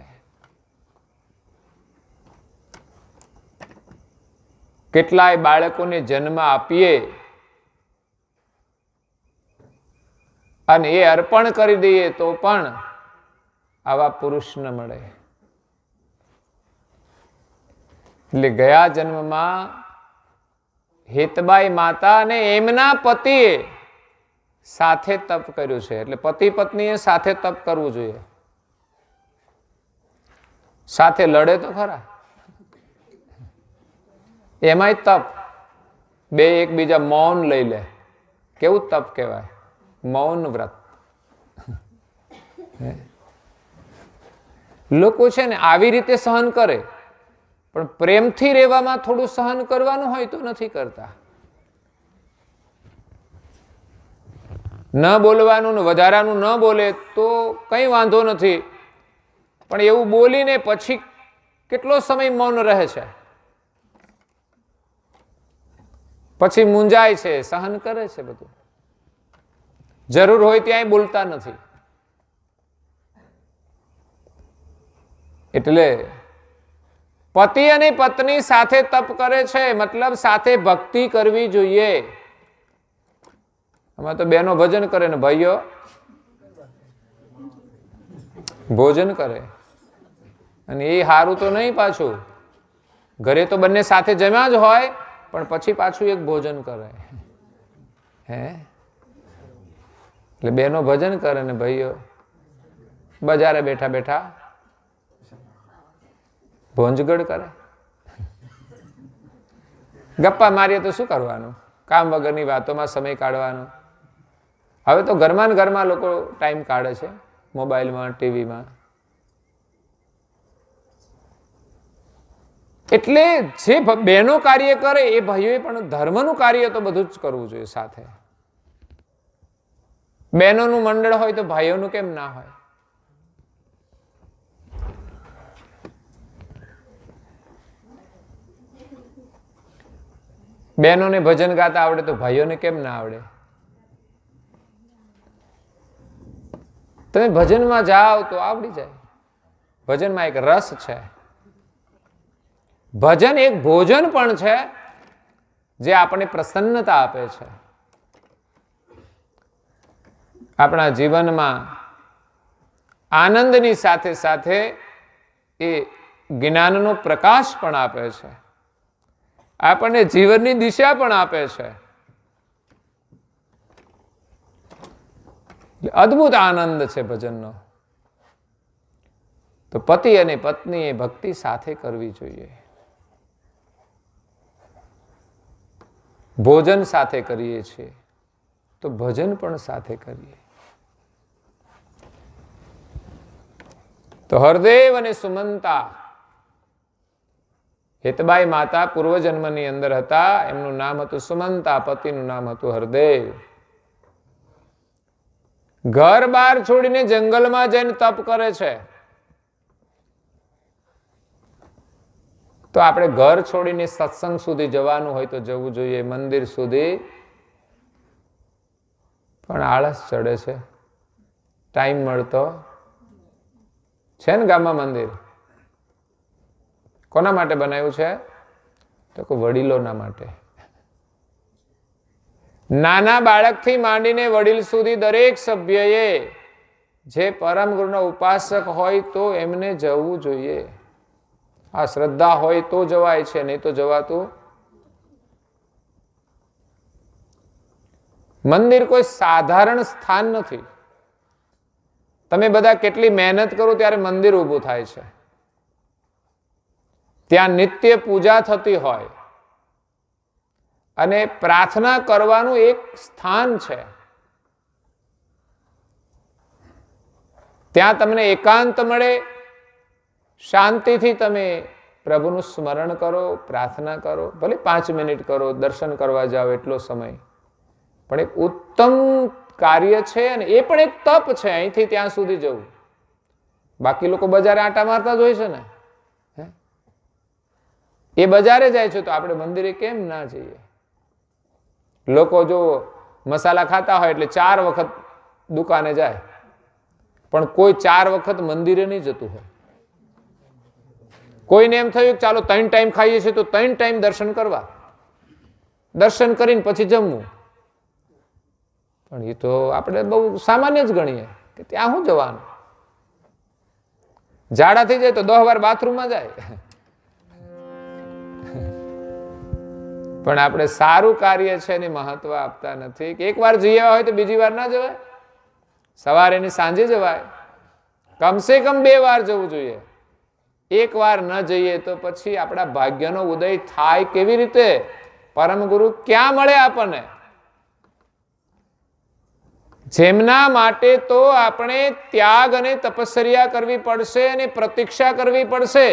કેટલાય બાળકોને જન્મ આપીએ અને એ અર્પણ કરી દઈએ તો પણ આવા પુરુષ ન મળે. એટલે ગયા જન્મમાં હેતબાઈ માતા અને એમના પતિએ સાથે તપ કર્યું છે. એટલે પતિ પત્નીએ સાથે તપ કરવું જોઈએ. સાથે લડે તો ખરા, એમાંય તપ. બે એકબીજા મૌન લઈ લે, કેવું તપ કહેવાય, મૌન વ્રત. લોકો છે ને આવી રીતે સહન કરે, પણ પ્રેમથી રહેવામાં થોડું સહન કરવાનું હોય તો નથી કરતા. ન બોલવાનું ને વધારાનું ન બોલે તો કંઈ વાંધો નથી, પણ એવું બોલીને પછી કેટલો સમય મૌન રહે છે, પછી મૂંઝાય છે, સહન કરે છે બધું. જરૂર હોય ત્યાંય બોલતા નથી. એટલે પતિ અને પત્ની સાથે તપ કરે છે, મતલબ સાથે ભક્તિ કરવી જોઈએ. આમાં તો બહેનો ભજન કરે ને ભાઈઓ ભોજન કરે, અને એ સારું તો નહીં. પાછું ઘરે તો બંને સાથે જમ્યા જ હોય, પણ પછી પાછું એક ભોજન કરે. હે એટલે બહેનો ભજન કરે ને ભાઈઓ બજારે બેઠા બેઠા ભોંજગડ કરે. ગપ્પા મારીએ તો શું કરવાનું, કામ વગરની વાતોમાં સમય કાઢવાનો. હવે તો ઘરમાં ને ઘરમાં લોકો ટાઈમ કાઢે છે, મોબાઈલમાં, ટીવીમાં. એટલે જે બહેનો કાર્ય કરે એ ભાઈઓએ પણ ધર્મનું કાર્ય તો બધું જ કરવું જોઈએ સાથે. બહેનોનું મંડળ હોય તો ભાઈઓનું કેમ ના હોય? બહેનોને ભજન ગાતા આવડે તો ભાઈઓને કેમ ના આવડે? તમે ભજનમાં જાઓ તો આવડી જાય. ભજનમાં એક રસ છે. ભજન એક ભોજન પણ છે જે આપણને પ્રસન્નતા આપે છે. આપણા જીવનમાં આનંદની સાથે સાથે એ જ્ઞાનનો પ્રકાશ પણ આપે છે, આપણને જીવનની દિશા પણ આપે છે. અદ્ભુત આનંદ છે ભજનનો. તો પતિ અને પત્નીએ ભક્તિ સાથે કરવી જોઈએ. ભોજન સાથે કરીએ છીએ તો ભજન પણ સાથે કરીએ. તો હરદેવ અને સુમંતા હેતબાઈ માતા પૂર્વજન્મની અંદર હતા. એમનું નામ હતું સુમંતા, પતિનું નામ હતું હરદેવ. ઘર બાર છોડીને જંગલમાં જઈને તપ કરે છે. તો આપણે ઘર છોડીને સત્સંગ સુધી જવાનું હોય તો જવું જોઈએ, મંદિર સુધી પણ આળસ ચડે છે, ટાઈમ મળતો છે ને. ગામમાં મંદિર કોના માટે બનાવ્યું છે? તો કે વડીલોના માટે. નાના બાળકથી માંડીને વડીલ સુધી દરેક સભ્યએ જે પરમ ગુરુના ઉપાસક હોય તો એમને જવું જોઈએ. આ શ્રદ્ધા હોય તો જવાય છે, નહીં તો જવાતું. મંદિર કોઈ સાધારણ સ્થાન નથી. તમે બધા કેટલી મહેનત કરો ત્યારે મંદિર ઊભું થાય છે. ત્યાં નિત્ય પૂજા થતી હોય અને પ્રાર્થના કરવાનું એક સ્થાન છે. ત્યાં તમને એકાંત મળે, શાંતિથી તમે પ્રભુનું સ્મરણ કરો, પ્રાર્થના કરો. ભલે 5 મિનિટ કરો, દર્શન કરવા જાઓ એટલો સમય, પણ એક ઉત્તમ કાર્ય છે. અને એ પણ એક તપ છે અહીંથી ત્યાં સુધી જવું. બાકી લોકો બજારે આંટા મારતા જ હોય છે ને, એ બજારે જાય છે તો આપણે મંદિરે કેમ ના જઈએ? લોકો જો મસાલા ખાતા હોય એટલે 4 વખત દુકાને જાય, પણ કોઈ 4 વખત મંદિરે નહીં જતું હોય. કોઈને એમ થયું ચાલો 3 ટાઈમ ખાઈએ છીએ તો 3 ટાઈમ દર્શન કરવા, દર્શન કરીને પછી જમવું. પણ એ તો આપણે બહુ સામાન્ય જ ગણીએ કે ત્યાં શું જવાનું? ઝાડા થઈ જાય તો 10 વાર બાથરૂમમાં જાય. પણ આપણે સારું કાર્ય છે એની મહત્વ આપતા નથી. કે એકવાર જઈ આવ્યા હોય તો બીજી વાર ના જવાય? સવારે ને સાંજે જવાય. કમસે કમ 2 વાર જવું જોઈએ. એક વાર ન જઈએ તો પછી આપણા ભાગ્યનો ઉદય થાય કેવી રીતે? પરમ ગુરુ ક્યાં મળે આપણને? જેમના માટે તો આપણે ત્યાગ અને તપસ્યા કરવી પડશે અને પ્રતીક્ષા કરવી પડશે.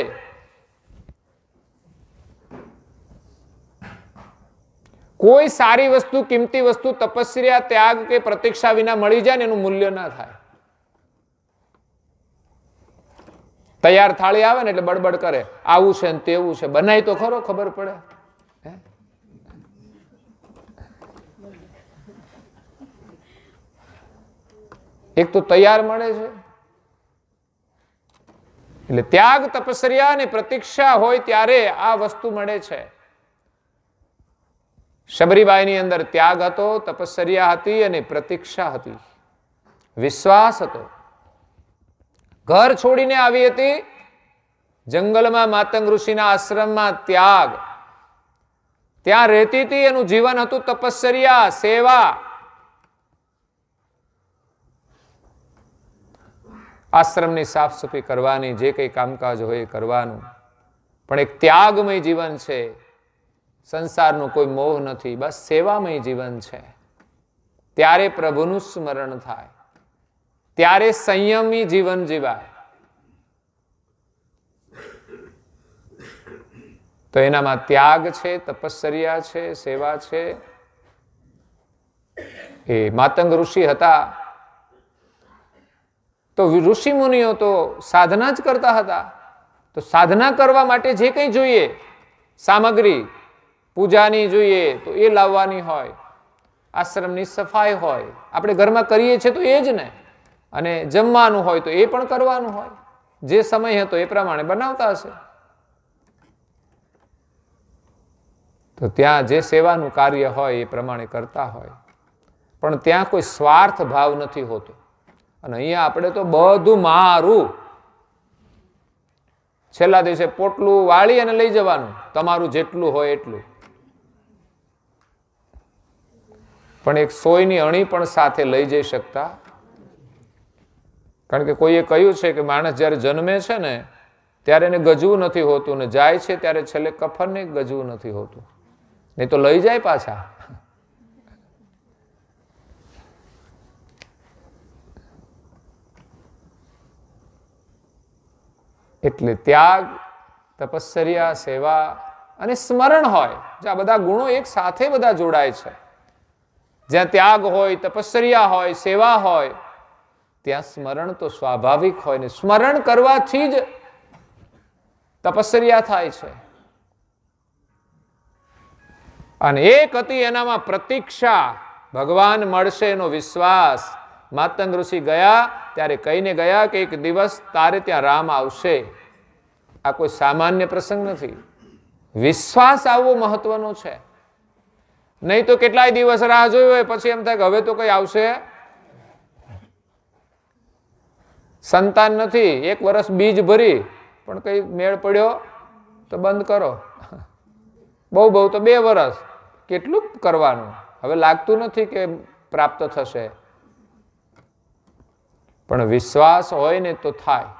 કોઈ સારી વસ્તુ, કિંમતી વસ્તુ તપસ્યા, ત્યાગ કે પ્રતીક્ષા વિના મળી જાય ને એનું મૂલ્ય ના થાય. તૈયાર થાળી આવે ને એટલે બડબડ કરે, આવું છે ને તેવું છે. બનાય તો ખરો, ખબર પડે. એક તો તૈયાર મળે છે, એટલે ત્યાગ, તપસ્યા અને પ્રતીક્ષા હોય ત્યારે આ વસ્તુ મળે છે. શબરીબાઈની અંદર ત્યાગ હતો, તપસ્યા હતી અને પ્રતીક્ષા હતી, વિશ્વાસ હતો. ઘર છોડીને આવી હતી, જંગલમાં માતંગ ઋષિના આશ્રમમાં ત્યાગ, ત્યાં રહેતી હતી, એનું જીવન હતું તપસ્યા, સેવા. આશ્રમની સાફ સફાઈ કરવાની, જે કંઈ કામકાજ હોય એ કરવાનું, પણ એક ત્યાગમય જીવન છે. સંસારનું કોઈ મોહ નથી, બસ સેવામય જીવન છે. ત્યારે પ્રભુનું સ્મરણ થાય, ત્યારે સંયમી જીવન જીવાય. તો એનામાં ત્યાગ છે, તપસ્યા છે, સેવા છે. એ માતંગ ઋષિ હતા તો ઋષિ મુનિઓ તો સાધના જ કરતા હતા. તો સાધના કરવા માટે જે કંઈ જોઈએ સામગ્રી, પૂજાની જોઈએ તો એ લાવવાની હોય, આશ્રમની સફાઈ હોય, આપણે ઘરમાં કરીએ છીએ તો એ જ ને, અને જમવાનું હોય તો એ પણ કરવાનું હોય. જે સમય હતો એ પ્રમાણે બનાવતા હશે. તો ત્યાં જે સેવાનું કાર્ય હોય એ પ્રમાણે કરતા હોય, પણ ત્યાં કોઈ સ્વાર્થ ભાવ નથી હોતો. અને અહીંયા આપણે તો બધું મારું, છેલ્લા દિવસે પોટલું વાળી અને લઈ જવાનું, તમારું જેટલું હોય એટલું. પણ એક સોયની અણી પણ સાથે લઈ જઈ શકતા. કારણ કે કોઈએ કહ્યું છે કે માણસ જ્યારે જન્મે છે ને ત્યારે એને ગજવું નથી હોતું, ને જાય છે ત્યારે છેલ્લે કફનને ગજવું નથી હોતું, નહીં તો લઈ જાય પાછા. એટલે ત્યાગ, તપસ્યા, સેવા અને સ્મરણ હોય, આ બધા ગુણો એક સાથે બધા જોડાય છે. જ્યાં ત્યાગ હોય, તપસ્યા હોય, સેવા હોય, ત્યાં સ્મરણ તો સ્વાભાવિક હોય ને. સ્મરણ કરવાથી જ તપસ્યા થાય છે. અને એક હતી એનામાં પ્રતીક્ષા, ભગવાન મળશે એનો વિશ્વાસ. માતંગ ઋષિ ગયા ત્યારે કહીને ગયા કે એક દિવસ તારે ત્યાં રામ આવશે. આ કોઈ સામાન્ય પ્રસંગ નથી. વિશ્વાસ આવવો મહત્વનો છે. નહીં તો કેટલાય દિવસ રાહ જોઈ હોય, પછી એમ થાય કે હવે તો કઈ આવશે. સંતાન નથી, 1 વર્ષ બીજ ભરી પણ કઈ મેળ પડ્યો તો બંધ કરો. બહુ બહુ તો 2 વર્ષ, કેટલું કરવાનું, હવે લાગતું નથી કે પ્રાપ્ત થશે. પણ વિશ્વાસ હોય ને તો થાય.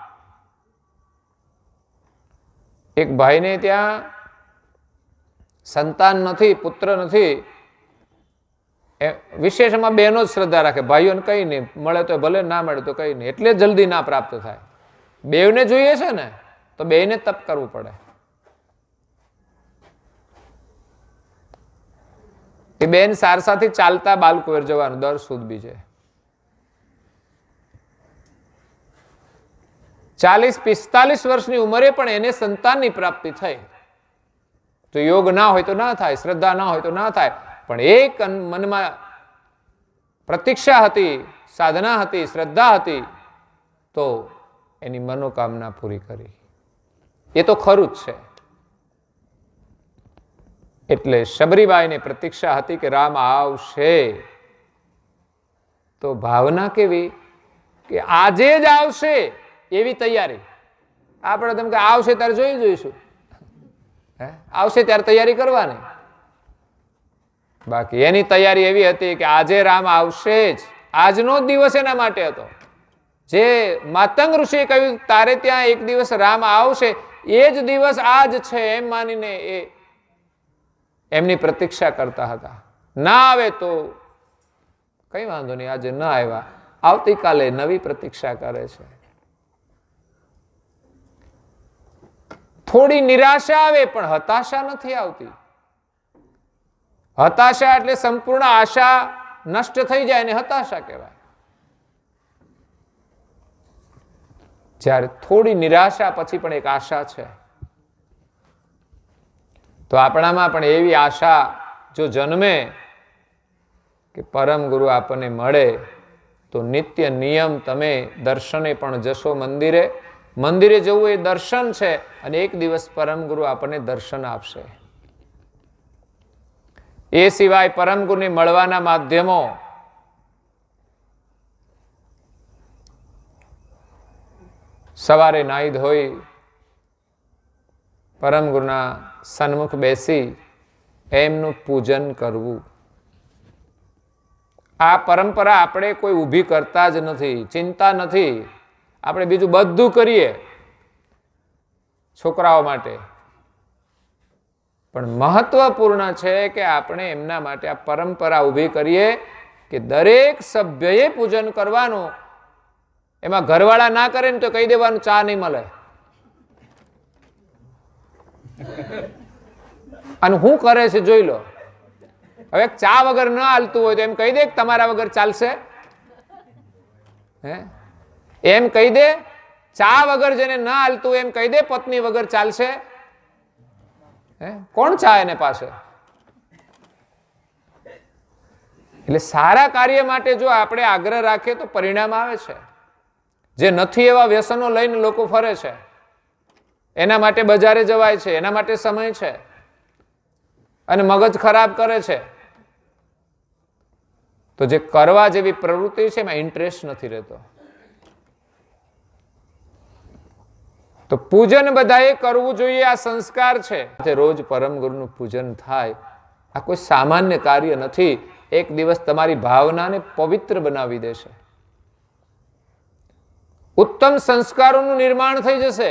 એક ભાઈને ત્યાં સંતાન નથી, પુત્ર નથી. વિશેષમાં બહેનો જ શ્રદ્ધા રાખે, ભાઈઓને કઈ નહીં, મળે તો ભલે, ના મળે તો કઈ નહીં. એટલે જલ્દી ના પ્રાપ્ત થાય. બેવને જોઈએ છે ને તો બેયને તપ કરવું પડે. એ બેન સારસાથી ચાલતા બાલકુવેર જવાનું દર સુદ બીજે. 40-45 વર્ષની ઉંમરે પણ એને સંતાનની પ્રાપ્તિ થઈ. તો યોગ ના હોય તો ના થાય, શ્રદ્ધા ના હોય તો ના થાય. પણ એક મનમાં પ્રતીક્ષા હતી, સાધના હતી, શ્રદ્ધા હતી, તો એની મનોકામના પૂરી કરી. એ તો ખરું જ છે. એટલે શબરીબાઈને પ્રતીક્ષા હતી કે રામ આવશે. તો ભાવના કેવી કે આજે જ આવશે એવી તૈયારી. આપણે તેમ કે આવશે ત્યારે જોઈશું, આવશે ત્યારે તૈયારી કરવાની. બાકી એની તૈયારી એવી હતી કે આજે રામ આવશે જ. આજનો જ દિવસ એના માટે હતો. જે માતંગ ઋષિએ કહ્યું તારે ત્યાં એક દિવસ રામ આવશે, એ જ દિવસ આજ છે એમ માનીને એ એમની પ્રતીક્ષા કરતા હતા. ના આવે તો કઈ વાંધો નહીં, આજે ન આવ્યા, આવતીકાલે નવી પ્રતીક્ષા કરે છે. થોડી નિરાશા આવે પણ હતાશા નથી આવતી. હતાશા એટલે સંપૂર્ણ આશા નષ્ટ થઈ જાય ને હતાશા કહેવાય. જ્યારે થોડી નિરાશા પછી પણ એક આશા છે. તો આપણામાં પણ એવી આશા જો જન્મે કે પરમ ગુરુ આપણને મળે તો નિત્ય નિયમ તમે દર્શને પણ જશો મંદિરે, મંદિરે જવું એ દર્શન છે, અને એક દિવસ પરમ ગુરુ આપણને દર્શન આપશે. એ સિવાય પરમ ગુરુને મળવાના માધ્યમો સવારે નાહી ધોઈ પરમ ગુરુના સન્મુખ બેસી એમનું પૂજન કરવું. આ પરંપરા આપણે કોઈ ઊભી કરતા જ નથી, ચિંતા નથી. આપણે બીજું બધું કરીએ છોકરાઓ માટે, પણ મહત્વપૂર્ણ છે કે આપણે એમના માટે આ પરંપરા ઊભી કરીએ કે દરેક સભ્યએ પૂજન કરવાનું. એમાં ઘરવાળા ના કરે ને તો કહી દેવાનું ચા નહીં મળે. અને હું કરે છે જોઈ લો. હવે ચા વગર ન હાલતું હોય તો એમ કહી દે કે તમારા વગર ચાલશે? હે, એમ કહી દે. ચા વગર જેને ન હાલતું એમ કહી દે પત્ની વગર ચાલશે? હે, કોણ ચા એને પાસે? એટલે સારા કાર્ય માટે જો આપણે આગ્રહ રાખીએ તો પરિણામ આવે છે. જે નથી એવા વ્યસનો લઈને લોકો ફરે છે, એના માટે બજારે જવાય છે, એના માટે સમય છે, અને મગજ ખરાબ કરે છે. તો જે કરવા જેવી પ્રવૃત્તિ છે એમાં ઇન્ટરેસ્ટ નથી રહેતો. તો પૂજન બધાએ કરવું જોઈએ, આ સંસ્કાર છે. રોજ પરમ ગુરુનું પૂજન થાય, આ કોઈ સામાન્ય કાર્ય નથી. એક દિવસ તમારી ભાવનાને પવિત્ર બનાવી દેશે. ઉત્તમ સંસ્કારોનું નિર્માણ થઈ જશે.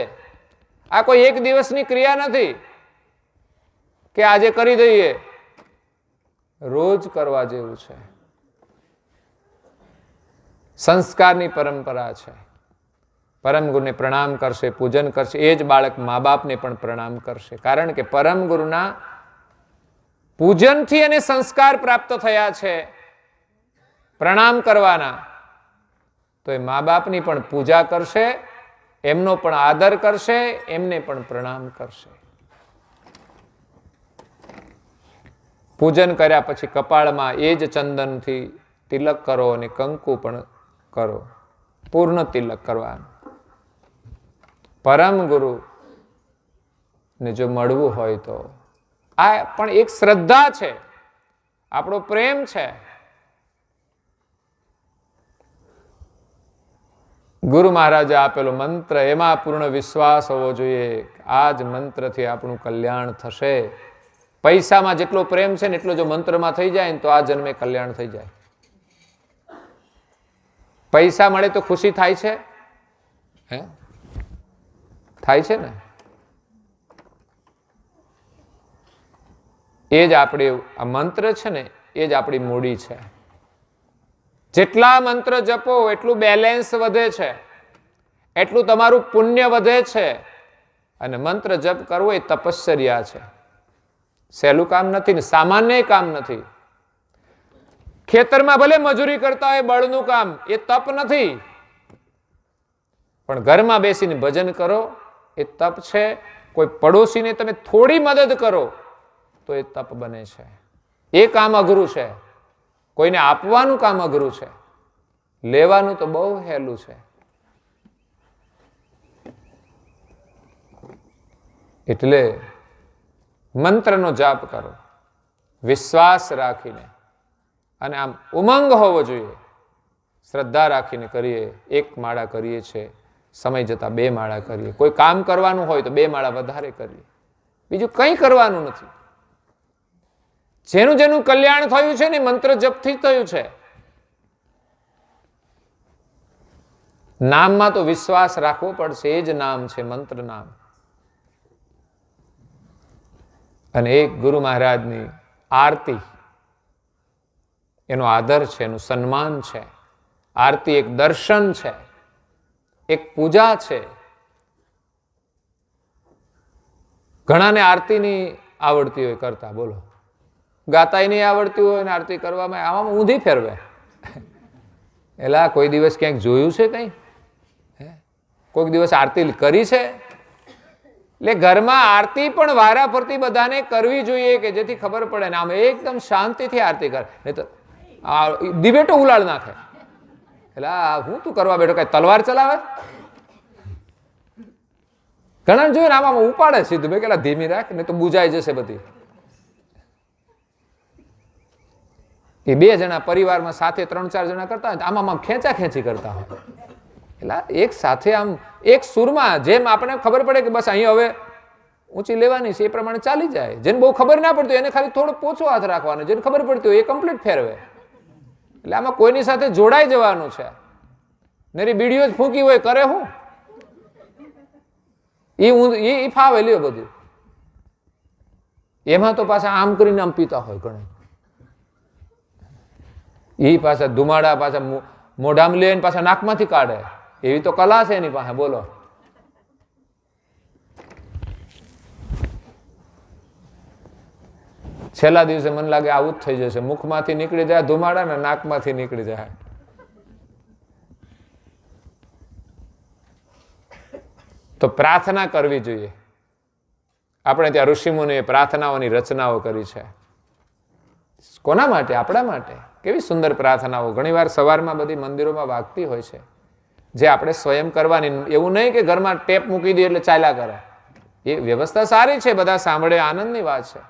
આ કોઈ એક દિવસની ક્રિયા નથી કે આજે કરી દઈએ. રોજ કરવા જેવું છે. સંસ્કારની પરંપરા છે. પરમ ગુરુને પ્રણામ કરશે, પૂજન કરશે, એ જ બાળક મા બાપને પણ પ્રણામ કરશે. કારણ કે પરમ ગુરુના પૂજનથી એને સંસ્કાર પ્રાપ્ત થયા છે પ્રણામ કરવાના. તો એ મા બાપની પણ પૂજા કરશે, એમનો પણ આદર કરશે, એમને પણ પ્રણામ કરશે. પૂજન કર્યા પછી કપાળમાં એ જ ચંદનથી તિલક કરો અને કંકુ પણ કરો. પૂર્ણ તિલક કરવાનું. પરમ ગુરુ ને જો મળવું હોય તો આ પણ એક શ્રદ્ધા છે, આપણો પ્રેમ છે. ગુરુ મહારાજે આપેલો મંત્ર, એમાં પૂર્ણ વિશ્વાસ હોવો જોઈએ. આ જ મંત્રથી આપણું કલ્યાણ થશે. પૈસામાં જેટલો પ્રેમ છે ને એટલો જો મંત્રમાં થઈ જાય ને તો આ જન્મે કલ્યાણ થઈ જાય. પૈસા મળે તો ખુશી થાય છે? હે, થાય છે ને? એ જ આપણી આ મંત્ર છે ને, એ જ આપણી મૂડી છે. જેટલા મંત્ર જપો એટલું બેલેન્સ વધે છે, એટલું તમારું પુણ્ય વધે છે. અને મંત્ર જપ કરવો એ તપશ્ચર્યા છે. સહેલું કામ નથી ને સામાન્ય કામ નથી. ખેતરમાં ભલે મજૂરી કરતા હોય બળનું કામ, એ તપ નથી. પણ ઘરમાં બેસીને ભજન કરો એ તપ છે. કોઈ પડોશીને તમે થોડી મદદ કરો તો એ તપ બને છે. એ કામ અઘરું છે. કોઈને આપવાનું કામ અઘરું છે, લેવાનું તો બહુ સહેલું છે. એટલે મંત્રનો જાપ કરો વિશ્વાસ રાખીને, અને આમ ઉમંગ હોવો જોઈએ. શ્રદ્ધા રાખીને કરીએ. એક માળા કરીએ છીએ, સમય જતા 2 માળા કરીએ. કોઈ કામ કરવાનું હોય તો 2 માળા વધારે કરીએ. બીજું કંઈ કરવાનું નથી. જેનું જેનું કલ્યાણ થયું છે ને મંત્ર જપથી થયું છે. નામમાં તો વિશ્વાસ રાખવો પડશે. એ જ નામ છે, મંત્ર નામ. અને એક ગુરુ મહારાજની આરતી, એનો આદર છે, એનું સન્માન છે. આરતી એક દર્શન છે, એક પૂજા છે. ઘણાને આરતી નહીં આવડતી હોય કરતા, બોલો. ગાતાય નહીં આવડતી હોય ને આરતી કરવામાં આમાં ઊંધી ફેરવે. એલા કોઈ દિવસ ક્યાંક જોયું છે કંઈ? કોઈક દિવસ આરતી કરી છે? એટલે ઘરમાં આરતી પણ વારા ફરતી બધાને કરવી જોઈએ કે જેથી ખબર પડે ને આમ એકદમ શાંતિથી આરતી કરે. નહીં તો દિવેટો ઉલાળ નાખે. એટલે હું તું કરવા બેઠો, કઈ તલવાર ચલાવે? ઘણા જોયું ને આમાં ઉપાડે સીધું, મેં કેટલા ધીમી રાખ ને તો બુજાઈ જશે બધી. એ 2 જણા પરિવારમાં સાથે 3-4 જણા કરતા હોય આમાં ખેંચા ખેંચી કરતા હોય. એટલે એક સાથે આમ એક સુરમાં જેમ આપણે ખબર પડે કે બસ અહીં હવે ઊંચી લેવાની છે એ પ્રમાણે ચાલી જાય. જેને બહુ ખબર ના પડતી એને ખાલી થોડો પોચો હાથ રાખવાનો, જેને ખબર પડતી હોય એ કમ્પ્લીટ ફેરવે. એટલે આમાં કોઈની સાથે જોડાઈ જવાનું છે. નરી બીડીઓ જ ફૂંકી હોય કરે હું એ ફાવે લ્યો બધું. એમાં તો પાછા આમ કરીને આમ પીતા હોય ઘણા. એ પાછા ધુમાડા પાછા મોઢામાં લે ને પાછા નાકમાંથી કાઢે. એવી તો કલા છે એની પાસે, બોલો. છેલ્લા દિવસે મને લાગે આવું જ થઈ જશે. મુખમાંથી નીકળી જાય ધુમાડા ને નાકમાંથી નીકળી જાય. તો પ્રાર્થના કરવી જોઈએ. આપણે ત્યાં ઋષિમુનિએ પ્રાર્થનાઓની રચનાઓ કરી છે. કોના માટે? આપણા માટે. કેવી સુંદર પ્રાર્થનાઓ ઘણીવાર સવારમાં બધી મંદિરોમાં વાગતી હોય છે, જે આપણે સ્વયં કરવાની. એવું નહીં કે ઘરમાં ટેપ મૂકી દે એટલે ચાલ્યા કરે. એ વ્યવસ્થા સારી છે, બધા સાંભળે, આનંદની વાત છે.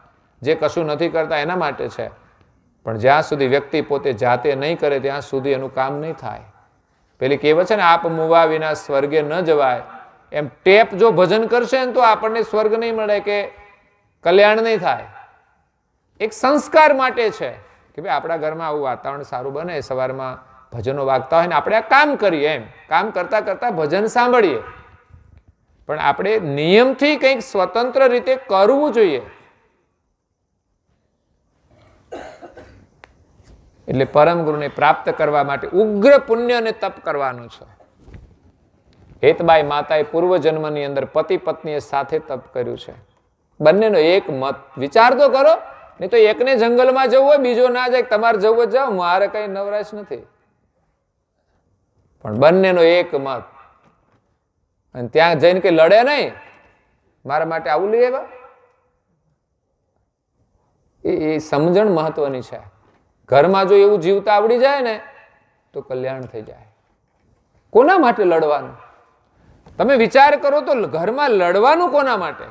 જે કશું નથી કરતા એના માટે છે. પણ જ્યાં સુધી વ્યક્તિ પોતે જાતે નહીં કરે ત્યાં સુધી એનું કામ નહીં થાય. પેલી કહેવત છે ને, આપ મુવા વિના સ્વર્ગે ન જવાય. એમ ટેપ જો ભજન કરશે ને તો આપણને સ્વર્ગ નહીં મળે કે કલ્યાણ નહીં થાય. એક સંસ્કાર માટે છે કે ભાઈ આપણા ઘરમાં આવું વાતાવરણ સારું બને, સવારમાં ભજનો વાગતા હોય ને આપણે આ કામ કરીએ. એમ કામ કરતા કરતા ભજન સાંભળીએ. પણ આપણે નિયમથી કંઈક સ્વતંત્ર રીતે કરવું જોઈએ. એટલે પરમ ગુરુને પ્રાપ્ત કરવા માટે ઉગ્ર પુણ્ય અને તપ કરવાનું છે. હેતબાઈ માતાએ પૂર્વજન્મની અંદર પતિ પત્નીએ સાથે તપ કર્યું છે. બંનેનો એક મત. વિચાર તો કરો. નહીં તો એકને જંગલમાં જવું હોય, બીજો ના જાય, તમારે જવું જ જાઓ, મારે કઈ નવરાશ નથી. પણ બંનેનો એક મત. અને ત્યાં જઈને કઈ લડે નહીં, મારા માટે આવું લઈ આવ્યા. એ સમજણ મહત્વની છે. ઘરમાં જો એવું જીવતા આવડી જાય ને તો કલ્યાણ થઈ જાય. કોના માટે લડવાનું? તમે વિચાર કરો તો ઘરમાં લડવાનું કોના માટે?